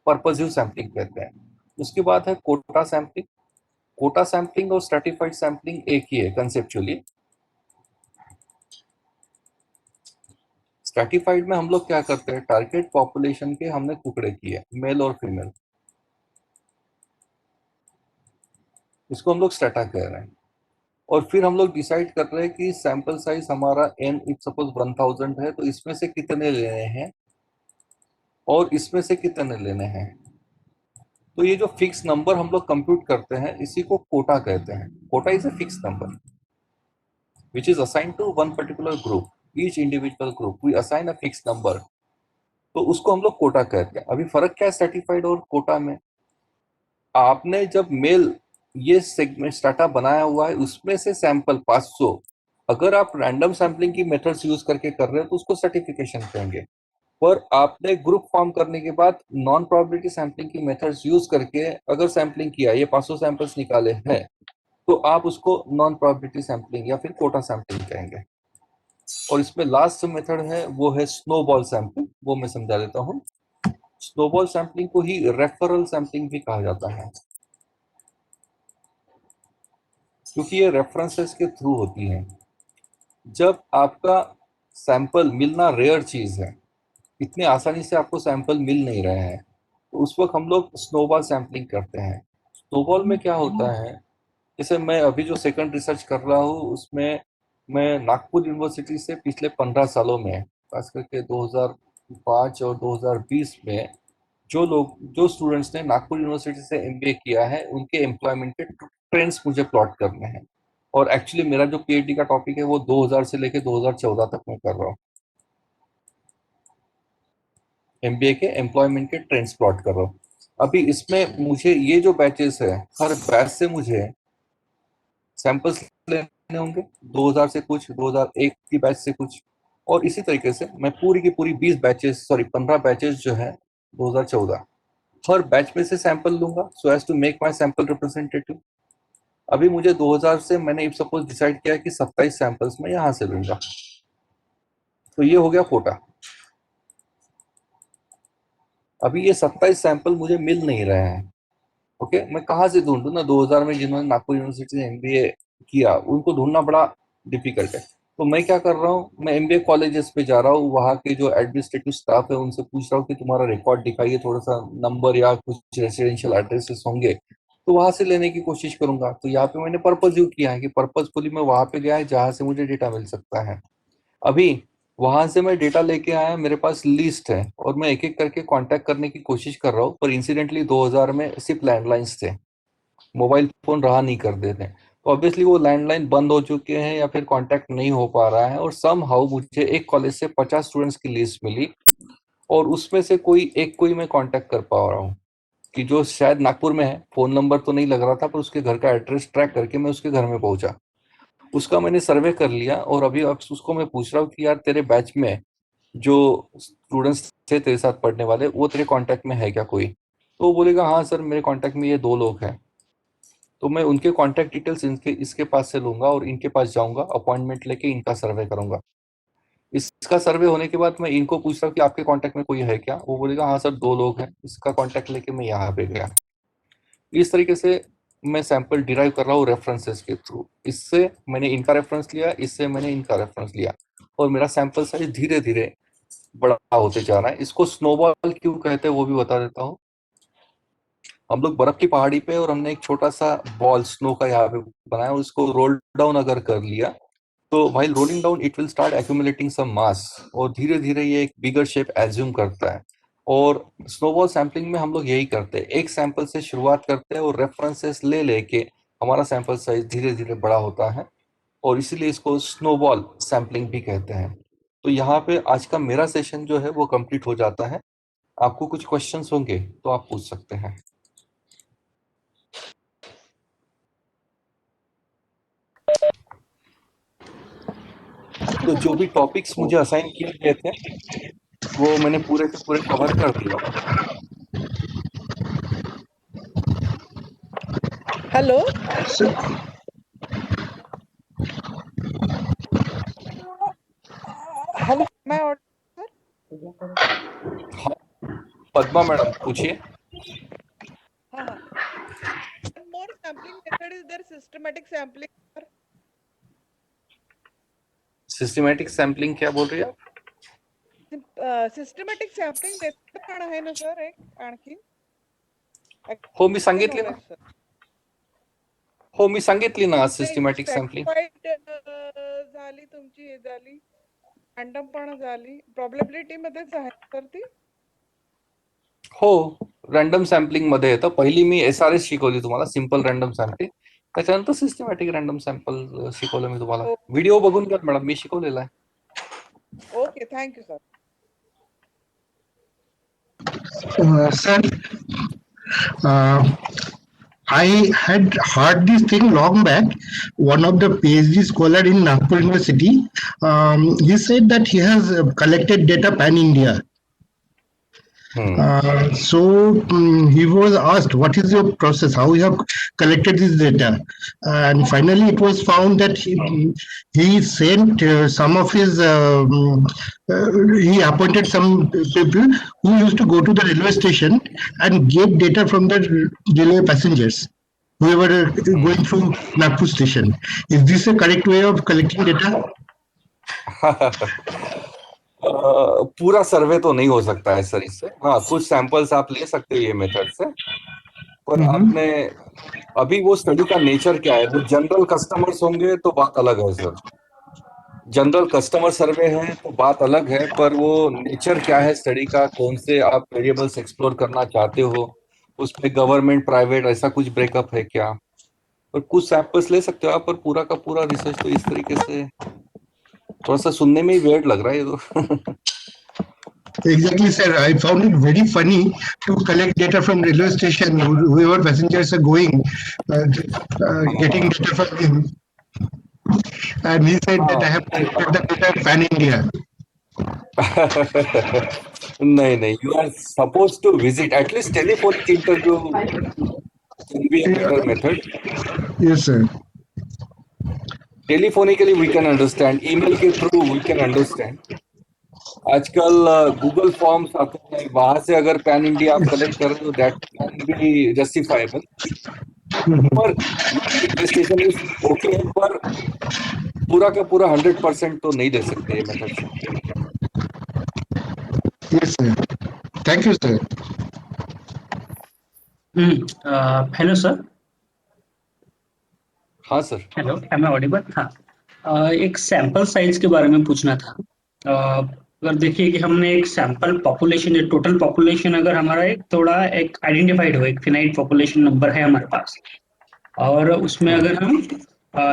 पर्पसिव सैम्पलिंग कहते हैं। उसके बाद है कोटा सैम्पलिंग। कोटा सैम्पलिंग और स्ट्रेटिफाइड सैम्पलिंग एक ही है कंसेप्चुअली। स्ट्रेटिफाइड में हम लोग क्या करते हैं, टारगेट पॉपुलेशन के हमने टुकड़े किए, मेल और फीमेल, इसको हम लोग स्ट्रेटा कह रहे हैं। और फिर हम लोग डिसाइड कर रहे हैं कि सैंपल साइज हमारा n इफ सपोज 1000 है तो इसमें से कितने लेने हैं और इसमें से कितने लेने हैं। तो ये जो फिक्स नंबर हम लोग कंप्यूट करते हैं इसी को कोटा कहते हैं। Quota is a fix number which is assigned to one particular group, each individual group we assign a fixed number, तो उसको हम लोग कोटा कहते हैं। अभी फर्क क्या है सर्टिफाइड और कोटा में, आपने जब मेल ये सेगमेंट स्टार्टअप बनाया हुआ है उसमें से सैंपल 500, अगर आप रैंडम सैम्पलिंग की मेथड्स यूज करके कर रहे हो तो उसको सर्टिफिकेशन कहेंगे। पर आपने ग्रुप फॉर्म करने के बाद नॉन प्रोबेबिलिटी सैम्पलिंग की मेथड्स यूज करके अगर सैम्पलिंग किया, ये 500 सैंपल्स निकाले हैं, तो आप उसको नॉन प्रोबेबिलिटी सैम्पलिंग या फिर कोटा सैम्पलिंग कहेंगे। और इसमें लास्ट मेथड है वो है स्नोबॉल सैम्पलिंग, वो मैं समझा देता हूँ। स्नोबॉल सैम्पलिंग को ही रेफरल सैम्पलिंग भी कहा जाता है, क्योंकि ये रेफरेंसेस के थ्रू होती है। जब आपका सैंपल मिलना रेयर चीज है, इतने आसानी से आपको सैंपल मिल नहीं रहे हैं, तो उस वक्त हम लोग स्नोबॉल सैम्पलिंग करते हैं। स्नोबॉल में क्या होता है, जैसे मैं अभी जो सेकंड रिसर्च कर रहा हूँ उसमें मैं नागपुर यूनिवर्सिटी से पिछले 15 सालों में, खास करके 2005 और 2020 में जो स्टूडेंट्स ने नागपुर यूनिवर्सिटी से एमबीए किया है उनके एम्प्लॉयमेंट के ट्रेंड्स मुझे प्लॉट करने हैं। और एक्चुअली मेरा जो पीएचडी का टॉपिक है वो 2000 से लेके 2014 तक मैं कर रहा हूँ, एमबीए के एम्प्लॉयमेंट के ट्रेंड्स प्लॉट कर रहा हूँ। अभी इसमें मुझे ये जो बैचेस है, हर बैच से मुझे सैंपल्स लेने होंगे, 2000 से कुछ, 2001 की बैच से कुछ, और इसी तरीके से मैं पूरी की पूरी 15 बैचेस जो है 2014, हर बैच में से सैंपल लूंगा so as to make my sample representative. अभी मुझे 2000 से मैंने इफ सपोज डिसाइड किया कि 27 सैंपल्स मैं यहां से लूंगा, तो ये हो गया कोटा। अभी ये 27 सैंपल मुझे मिल नहीं रहे हैं, ओके, मैं कहाँ से ढूंढूं ना, 2000 में जिन्होंने नागपुर यूनिवर्सिटी से एमबीए किया उनको ढूंढना बड़ा डिफिकल्ट है। तो मैं क्या कर रहा हूँ, मैं एमबीए कॉलेजेस पे जा रहा हूँ, वहाँ के जो एडमिनिस्ट्रेटिव स्टाफ है उनसे पूछ रहा हूँ कि तुम्हारा रिकॉर्ड दिखाइए, थोड़ा सा नंबर या कुछ रेसिडेंशियल एड्रेसेस होंगे तो वहां से लेने की कोशिश करूंगा। तो यहाँ पे मैंने पर्पज यू किया है कि पर्पजफुली मैं वहां पे गया है जहां से मुझे डेटा मिल सकता है। अभी वहां से मैं डेटा लेके आया, मेरे पास लिस्ट है और मैं एक एक करके कांटेक्ट करने की कोशिश कर रहा हूँ, पर इंसिडेंटली 2000 में सिर्फ लैंडलाइंस थे, मोबाइल फोन रहा नहीं कर देते, तो ऑब्वियसली वो लैंडलाइन बंद हो चुके हैं या फिर कांटेक्ट नहीं हो पा रहा है। और सम हाउ मुझे एक कॉलेज से 50 स्टूडेंट्स की लिस्ट मिली और उसमें से कोई मैं कांटेक्ट कर पा रहा हूँ कि जो शायद नागपुर में है, फोन नंबर तो नहीं लग रहा था पर उसके घर का एड्रेस ट्रैक करके मैं उसके घर में पहुंचा, उसका मैंने सर्वे कर लिया। और अभी अब उसको मैं पूछ रहा हूँ कि यार तेरे बैच में जो स्टूडेंट्स थे तेरे साथ पढ़ने वाले वो तेरे कांटेक्ट में है क्या कोई, तो वो बोलेगा हाँ सर मेरे कांटेक्ट में ये 2 लोग हैं। तो मैं उनके कांटेक्ट डिटेल्स इनके इसके पास से लूंगा और इनके पास जाऊंगा, अपॉइंटमेंट लेके इनका सर्वे करूंगा। इसका सर्वे होने के बाद मैं इनको पूछ रहा हूँ कि आपके कांटेक्ट में कोई है क्या, वो बोलेगा हाँ सर 2 लोग हैं, इसका कांटेक्ट लेके मैं यहाँ पे गया। इस तरीके से मैं सैंपल डिराइव कर रहा हूँ रेफरेंसेस के थ्रू, इससे मैंने इनका रेफरेंस लिया, इससे मैंने इनका रेफरेंस लिया, और मेरा सैंपल साइज धीरे धीरे बड़ा होते जा रहा है। इसको स्नोबॉल क्यों कहते हैं वो भी बता देता हूँ। हम लोग बर्फ की पहाड़ी पे और हमने एक छोटा सा बॉल स्नो का यहाँ पे बनाया और उसको रोल डाउन अगर कर लिया तो while rolling down it will start accumulating some mass और धीरे धीरे ये एक बिगर शेप एज्यूम करता है। और स्नोबॉल सैम्पलिंग में हम लोग यही करते हैं, एक सैंपल से शुरुआत करते हैं और रेफरेंसेस ले लेके हमारा सैंपल साइज धीरे धीरे बड़ा होता है और इसीलिए इसको स्नोबॉल सैम्पलिंग भी कहते हैं। तो यहाँ पे आज का मेरा सेशन जो है वो कंप्लीट हो जाता है। आपको कुछ क्वेश्चंस होंगे तो आप पूछ सकते हैं। तो जो भी टॉपिक्स मुझे असाइन किए गए थे वो मैंने पूरे के पूरे कवर कर दिया। हेलो So, हेलो मैं पद्मा मैडम पूछिए। हाँ हाँ one more sampling method is there, systematic sampling sir. Systematic sampling क्या बोल रही आप? सिस्टमॅटिक सॅम्पलिंग मेथड पण आहे ना सर एक आणखी? हो मी सांगितली ना, हो मी सांगितली ना सिस्टमॅटिक सॅम्पलिंग। झाली तुमची हे झाली रँडम पण झाली प्रोबॅबिलिटी मध्येच आहे सर ती? हो रँडम सॅम्पलिंग मध्ये येतं। पहिली मी SRS शिकवली तुम्हाला, सिंपल रँडम सॅम्पलिंग, त्याच्यानंतर सिस्टमॅटिक रँडम सॅम्पल शिकवलं मी तुम्हाला। व्हिडिओ बघून घ्या मॅडम, मी शिकवलेला आहे। Okay thank you sir. sir, I had heard this thing long back. One of the PhD scholar in Nagpur University, he said that he has collected data pan India. So he was asked, what is your process? How you have collected this data? And finally, it was found that he sent some of his, he appointed some people who used to go to the railway station and get data from the railway passengers who were going through Nagpur station. Is this a correct way of collecting data? पूरा सर्वे तो नहीं हो सकता है sir इससे। हाँ कुछ samples आप ले सकते हो ये मेथड से, पर आपने अभी वो स्टडी का नेचर क्या है, वो जनरल कस्टमर्स होंगे तो बात अलग है सर। जनरल कस्टमर सर्वे है तो बात अलग है, पर वो नेचर क्या है स्टडी का, कौन से आप वेरिएबल्स एक्सप्लोर करना चाहते हो, उसमें गवर्नमेंट प्राइवेट ऐसा कुछ ब्रेकअप है क्या, और कुछ सैंपल्स ले सकते हो आप, पर पूरा का पूरा रिसर्च तो इस तरीके से थोड़ा सा सुनने में ही वेird लग रहा है ये तो। Exactly, sir. I found it very funny to collect data from railway station, whoever passengers are going, getting data from him. And he said that I have collected the data pan India. नहीं नहीं, you are supposed to visit at least telephonic interview can be a better method. Yes, sir. Telephonically we can understand, email के through we can understand. आजकल Google forms आते हैं, वहां से अगर pan India आप कलेक्ट कर रहे हो दैट कैन बी जस्टिफाइबल, पर इन्वेस्टिगेशन इज ओके, पर पूरा का पूरा 100% तो नहीं दे सकते ये मेथड से। Yes, sir. Thank you, sir. Hello sir. हाँ सर। Hello, am I audible? हाँ, एक सैंपल साइज के बारे में पूछना था। अगर देखिए कि हमने एक सैंपल पॉपुलेशन, टोटल पॉपुलेशन अगर हमारा एक थोड़ा एक आइडेंटिफाइड हो, एक फिनाइट पॉपुलेशन नंबर है हमारे पास, और उसमें अगर हम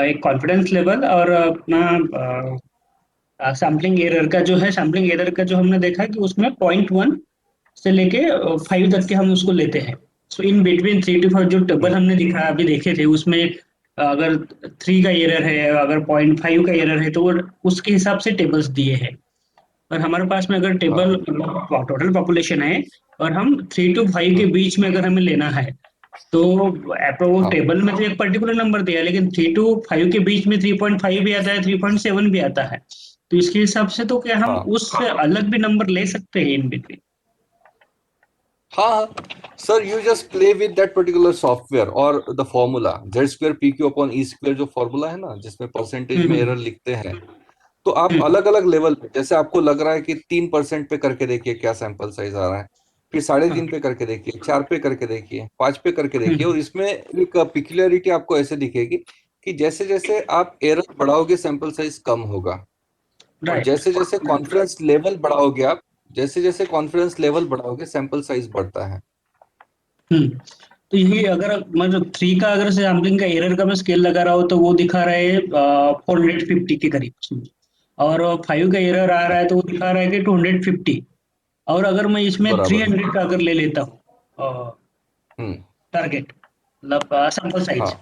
एक कॉन्फिडेंस लेवल और अपना सैम्पलिंग एरर का जो है, सैम्पलिंग एरर का जो हमने देखा कि उसमें 0.1 से लेके 5 तक के हम उसको लेते हैं। सो इन बिटवीन 3 to 5 जो टेबल हमने दिखा अभी देखे थे, उसमें अगर 3 का एरर है, अगर 0.5 का एरर है, तो वो उसके हिसाब से टेबल्स दिए हैं। और हमारे पास में अगर टेबल टोटल पॉपुलेशन है और हम 3 to 5 के बीच में अगर हमें लेना है, तो वो टेबल में तो एक पर्टिकुलर नंबर दिया है, लेकिन 3 to 5 के बीच में 3.5 भी आता है, 3.7 भी आता है। तो इसके हिसाब से तो क्या हम उससे अलग भी नंबर ले सकते हैं इन बिटवीन? हाँ sir, you just play with that particular software और द फॉर्मूला z² pq/e² जो फॉर्मूला है ना, जिसमें परसेंटेज में एरर लिखते हैं, तो आप अलग अलग लेवल पे, जैसे आपको लग रहा है कि 3% पे करके देखिए क्या सैंपल साइज आ रहा है, फिर 3.5 पे करके देखिए, 4 पे करके देखिए, 5 पे करके देखिए, और इसमें एक पिक्युलरिटी आपको ऐसे दिखेगी कि जैसे जैसे आप एरर बढ़ाओगे सैंपल साइज कम होगा, और राइट। जैसे जैसे कॉन्फिडेंस लेवल बढ़ाओगे आप, जैसे जैसे कॉन्फिडेंस लेवल बढ़ाओगे सैंपल साइज बढ़ता है। तो यही अगर मतलब 3 का अगर सैम्पलिंग का एरर का मैं स्केल लगा रहा हूँ तो वो दिखा रहा है 450 के करीब, और 5 का एरर आ रहा है तो वो दिखा रहा है कि 250। और अगर मैं इसमें बराबर। 300 का अगर ले लेता हूँ हम्म। टारगेट, मतलब सैंपल साइज, हाँ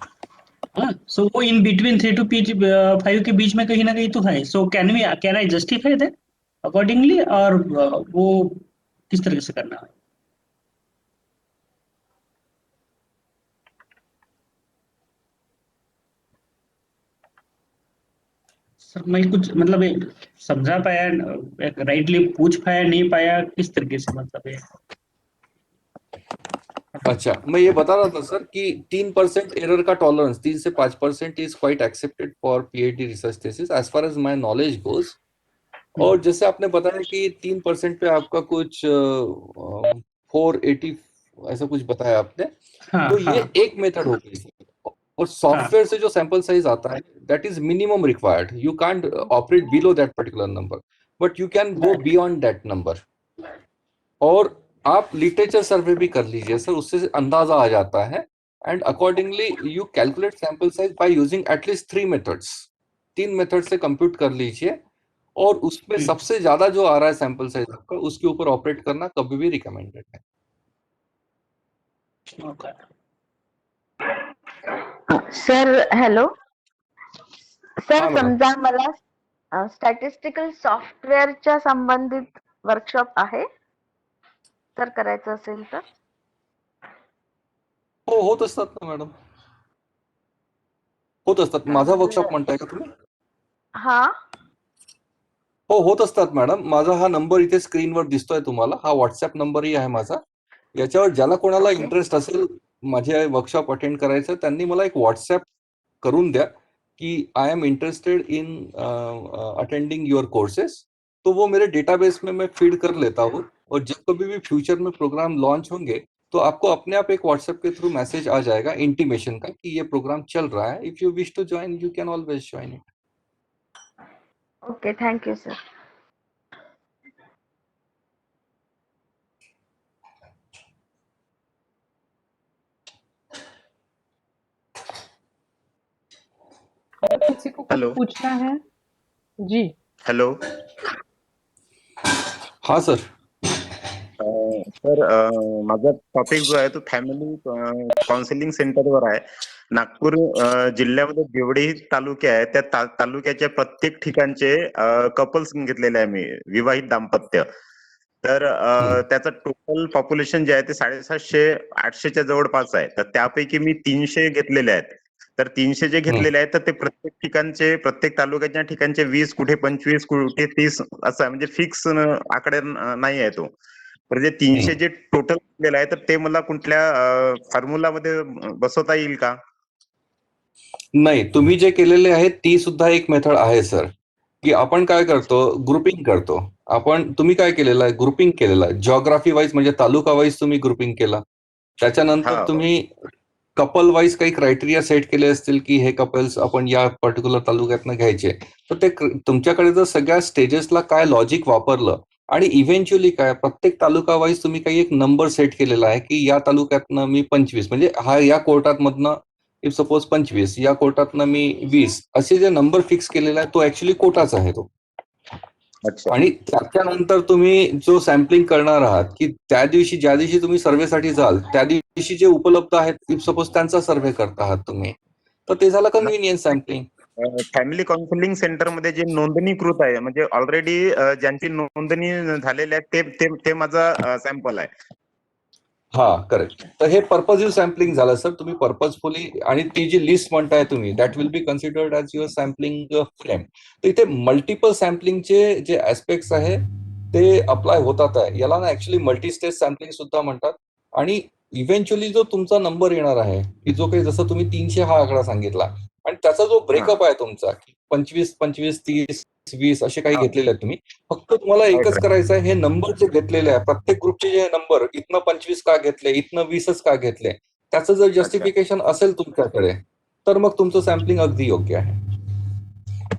हाँ, सो वो इन बिटवीन 3 to 5 के बीच में कहीं ना कहीं तो है। So can I justify that accordingly, और वो किस तरह से करना है? सर मैं कुछ मतलब समझा पाया, राइटली पूछ पाया नहीं पाया, किस तरीके से मतलब है? अच्छा, मैं ये बता रहा था सर कि 3% एरर का टॉलरेंस, 3 से 5% is quite accepted for PhD research thesis as far as my knowledge goes. और जैसे आपने बताया कि 3% पे आपका कुछ 480 ऐसा कुछ बताया आपने, हाँ तो हाँ ये एक मेथड हो गई। और सॉफ्टवेयर से जो सैंपल साइज आता है that is minimum required, you can't operate below that particular number, but you can go beyond that number. और आप लिटरेचर सर्वे भी कर लीजिए सर, उससे अंदाजा आ जाता है। And accordingly you calculate sample size by using at least 3 methods, 3 method से कंप्यूट कर लीजिए, और उसमें सबसे ज्यादा जो आ रहा है सैंपल साइज आपका, उसके ऊपर ऑपरेट करना कभी भी रिकमेंडेड है। ओके। सर हॅलो सर, हाँ मैडम। समजा मला स्टॅटिस्टिकल सॉफ्टवेअरच्या संबंधित वर्कशॉप आहे, तर करायचं असेल तर? हो, होत असतात ना मॅडम, होत असतात. माझा वर्कशॉप म्हणताय का तुम्ही? हा हो, होत असतात मॅडम. माझा हा नंबर इथे स्क्रीनवर दिसतोय तुम्हाला, हा व्हॉट्सअप नंबरही आहे माझा. याच्यावर ज्याला कोणाला ओके. इंटरेस्ट असेल माझे वर्कशॉप अटेंड करायचं, त्यांनी मला एक व्हाट्सएप करून द्या कि I am interested in attending your courses, तो वो मेरे डेटाबेस में मैं फीड कर लेता हूँ, और जब कभी भी फ्यूचर में प्रोग्राम लॉन्च होंगे तो आपको अपने आप एक व्हाट्सएप के थ्रू मैसेज आ जाएगा इंटीमेशन का कि ये प्रोग्राम चल रहा है। If you wish to join you can always join it. Okay, thank you sir. किसी को कुछ हेलो पूछना है? जी। हेलो हाँ सर। सर, माझा टॉपिक जो आहे तो फॅमिली काउन्सिलिंग सेंटरवर आहे. नागपूर जिल्ह्यामध्ये जेवढेही तालुके आहेत त्या तालुक्याच्या प्रत्येक ठिकाणचे कपल्स घेतलेले आहे मी, विवाहित दाम्पत्य. तर त्याचं टोटल पॉप्युलेशन जे आहे ते 750-800च्या जवळपास आहे. तर त्यापैकी मी 300 घेतलेले आहेत. तर 300 जे घेतलेले आहेत तर ते प्रत्येक ठिकाणचे, प्रत्येक तालुक्याच्या ठिकाणचे 20, कुठे 25, कुठे 30 असं आहे. म्हणजे फिक्स आकडे नाही आहे तो. तर जे 300 जे टोटल घेतलेलं आहे तर ते मला कुठल्या फॉर्म्युलामध्ये बसवता येईल का? नाही, तुम्ही जे केलेले आहे ती सुद्धा एक मेथड आहे सर, की आपण काय करतो, ग्रुपिंग करतो. तुम्ही काय केलेलं आहे, ग्रुपिंग केलेलं आहे. जिओग्राफी वाईज म्हणजे तालुका वाईज तुम्ही ग्रुपिंग केला. त्याच्यानंतर हा. तुम्ही कपल वाईज काही क्रायटेरिया सेट केले असतील की हे कपल्स आपण या पर्टिक्युलर तालुक्यातनं घ्यायचे. तर ते तुमच्याकडे जर सगळ्या स्टेजेसला काय लॉजिक वापरलं आणि इव्हेंच्युअली काय प्रत्येक तालुका वाईज तुम्ही काही एक नंबर सेट केलेला आहे की या तालुक्यातनं मी 25, म्हणजे हा या कोर्टात मधनं इफ सपोज 25, या कोर्टातनं मी 20, असे जे नंबर फिक्स केलेला आहे तो ऍक्च्युली कोटाच आहे तो. अच्छा. आणि त्याच्यानंतर तुम्ही जो सॅम्पलिंग करणार आहात की त्या दिवशी, ज्या दिवशी तुम्ही सर्व्हेसाठी जाल त्या दिवशी जे उपलब्ध आहेत इफ सपोज त्यांचा सर्व्हे करत आहात तुम्ही, तर ते झालं कन्व्हिनियन्स सॅम्पलिंग. फॅमिली काउन्सिलिंग सेंटरमध्ये जे नोंदणीकृत आहे, म्हणजे ऑलरेडी ज्यांची नोंदणी झालेली आहे ते माझा सॅम्पल आहे. हा, करेक्ट. तर हे पर्पजिव्ह सॅम्पलिंग झालं सर. तुम्ही पर्पजफुली, आणि ती जी लिस्ट म्हणताय तुम्ही that will be considered as your sampling frame. तर इथे मल्टिपल सॅम्पलिंगचे जे ऍस्पेक्ट्स आहे ते अप्लाय होतात आहे. याला ना ऍक्च्युली मल्टी स्टेज सॅम्पलिंग सुद्धा म्हणतात. आणि इव्हेंच्युअली जो तुमचा नंबर येणार आहे की जो काही, जसं तुम्ही 300 हा आकडा सांगितला, आणि त्याचा जो ब्रेकअप आहे तुमचा 25, 25, 30, 20 असे काही घेतलेले आहेत तुम्ही, फक्त तुम्हाला एकच करायचं आहे, हे नंबर जे घेतलेले आहे प्रत्येक ग्रुपचे जे नंबर, इथनं 25 का घेतले, इथनं 20च का घेतले, त्याचं जर जस्टिफिकेशन असेल तुमच्याकडे तर मग तुमचं सॅम्पलिंग अगदी योग्य आहे.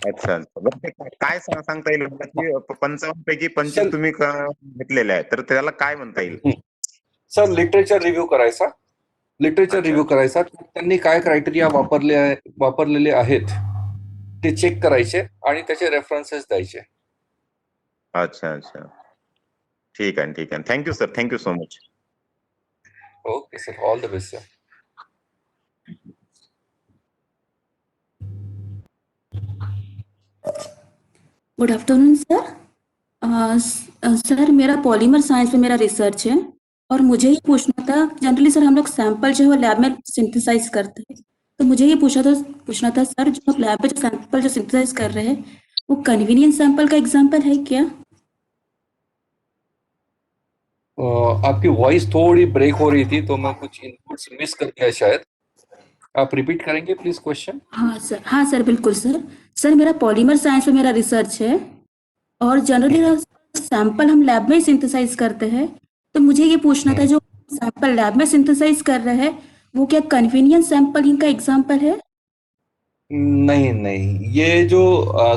अच्छा अच्छा. बरं ते काय सांगता येईल मला की 55 पैकी 25 तुम्ही घेतलेले आहेत तर त्याला काय म्हणता येईल? सर लिटरेचर रिव्ह्यू करायचा. लिटरेचर अच्छा. रिव्ह्यू करायचा. त्यांनी काय क्रायटेरिया वापरलेले आहेत ते चेक करायचे आणि त्याचे रेफरन्सेस द्यायचे. अच्छा अच्छा. ठीक आहे ठीक आहे. Thank you sir. Thank you so much. Okay sir. All the best sir. Good afternoon sir. Sir मेरा पॉलीमर साइंस में मेरा रिसर्च है और मुझे ये पूछना था, जनरली सर हम लोग सैंपल जो है लैब में सिंथेसाइज करते हैं, तो मुझे ये पूछना था सर, जो आप लैब में जो सैंपल जो सिंथेसाइज कर रहे हैं वो कन्वीनियंस सैंपल का एग्जांपल है क्या? आपकी वॉइस थोड़ी ब्रेक हो रही थी तो मैं कुछ इनपुट्स मिस कर गया शायद. आप रिपीट करेंगे प्लीज क्वेश्चन? हाँ सर बिल्कुल सर. सर मेरा पॉलीमर साइंस में मेरा रिसर्च है और जनरली सैंपल हम लैब में ही सिंथेसाइज करते हैं, तो मुझे ये पूछना था जो सैंपल लैब में सिंथेसाइज कर रहे हैं वो क्या कन्वीनियंस सैंपलिंग का एग्जांपल है? नहीं, ये जो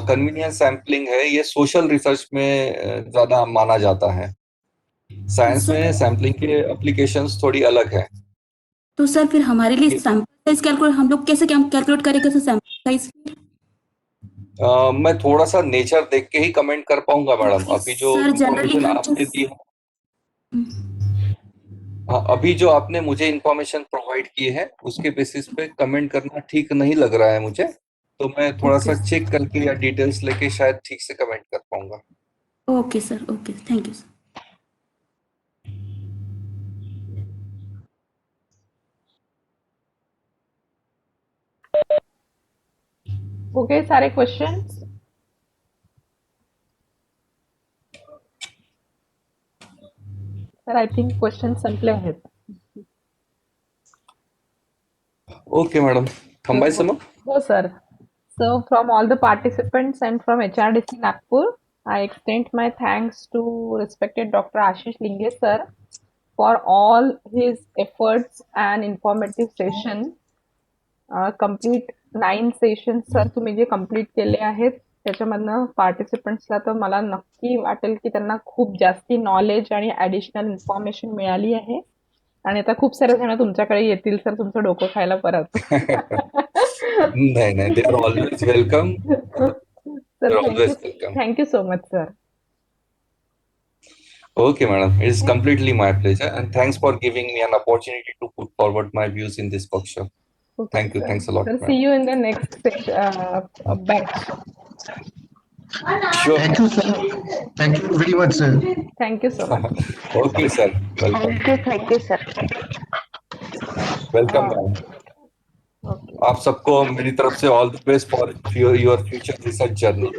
कन्वीनियंस सैम्पलिंग है ये सोशल रिसर्च में ज्यादा माना जाता है. साइंस में सैम्पलिंग के एप्लीकेशंस थोड़ी अलग है. तो सर फिर हमारे लिए सैंपल साइज कैलकुलेट हम लोग कैसे कैलकुलेट करेंगे सर सैंपल साइज? मैं थोड़ा सा नेचर देख के ही कमेंट कर पाऊंगा मैडम. अभी जो सर जनरली इंफॉर्मेशन आपने दी है, हाँ, अभी जो आपने मुझे इंफॉर्मेशन प्रोवाइड की है उसके बेसिस पे कमेंट करना ठीक नहीं लग रहा है मुझे, तो मैं थोड़ा सा चेक करके या डिटेल्स लेके शायद ठीक से कमेंट कर पाऊंगा. Okay sir. Okay thank you sir. हो गए सारे questions? Sir I think question संपले आहेत. ओके मॅडम, थांबायचं मग? हो sir. So from all the participants and from HRDC Nagpur, I extend my thanks to respected Dr. Ashish Linge sir for all his efforts and informative session. Complete 9 sessions sir तुम्ही जे complete केले आहेत त्याच्यामधनं पार्टिसिपंट्सला तर मला नक्की वाटेल की त्यांना खूप जास्ती नॉलेज आणि ॲडिशनल इन्फॉर्मेशन मिळाली आहे आणि आता खूप सारे जण तुमच्याकडे येतील सर तुमचं डोकं खायला परत. नाही, they are always welcome. Sir thank you so much sir. Okay, madam. It is completely my pleasure, and thanks for giving me an opportunity to put forward my views in this workshop. Okay, Thank you. sir. Thanks a lot. Sir, ma'am. see you in the next batch. Sure. Thank you, sir. Thank you very much, sir. Thank you so much. Okay, sir. Welcome. Thank you sir. Welcome, ma'am. Okay. आप सबको मेरी तरफ से all the best for your future research journey.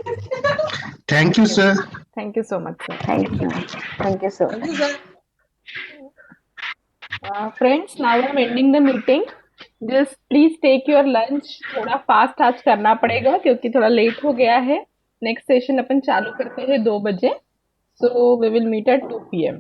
Thank you, sir. Thank you so much, sir. Thank you sir. Friends, now I'm ending the meeting. Just please take your lunch. थोड़ा fast आज करना पड़ेगा क्योंकि थोड़ा late हो गया है. Next session अपन चालू करते हैं 2 बजे. So we will meet at 2 PM.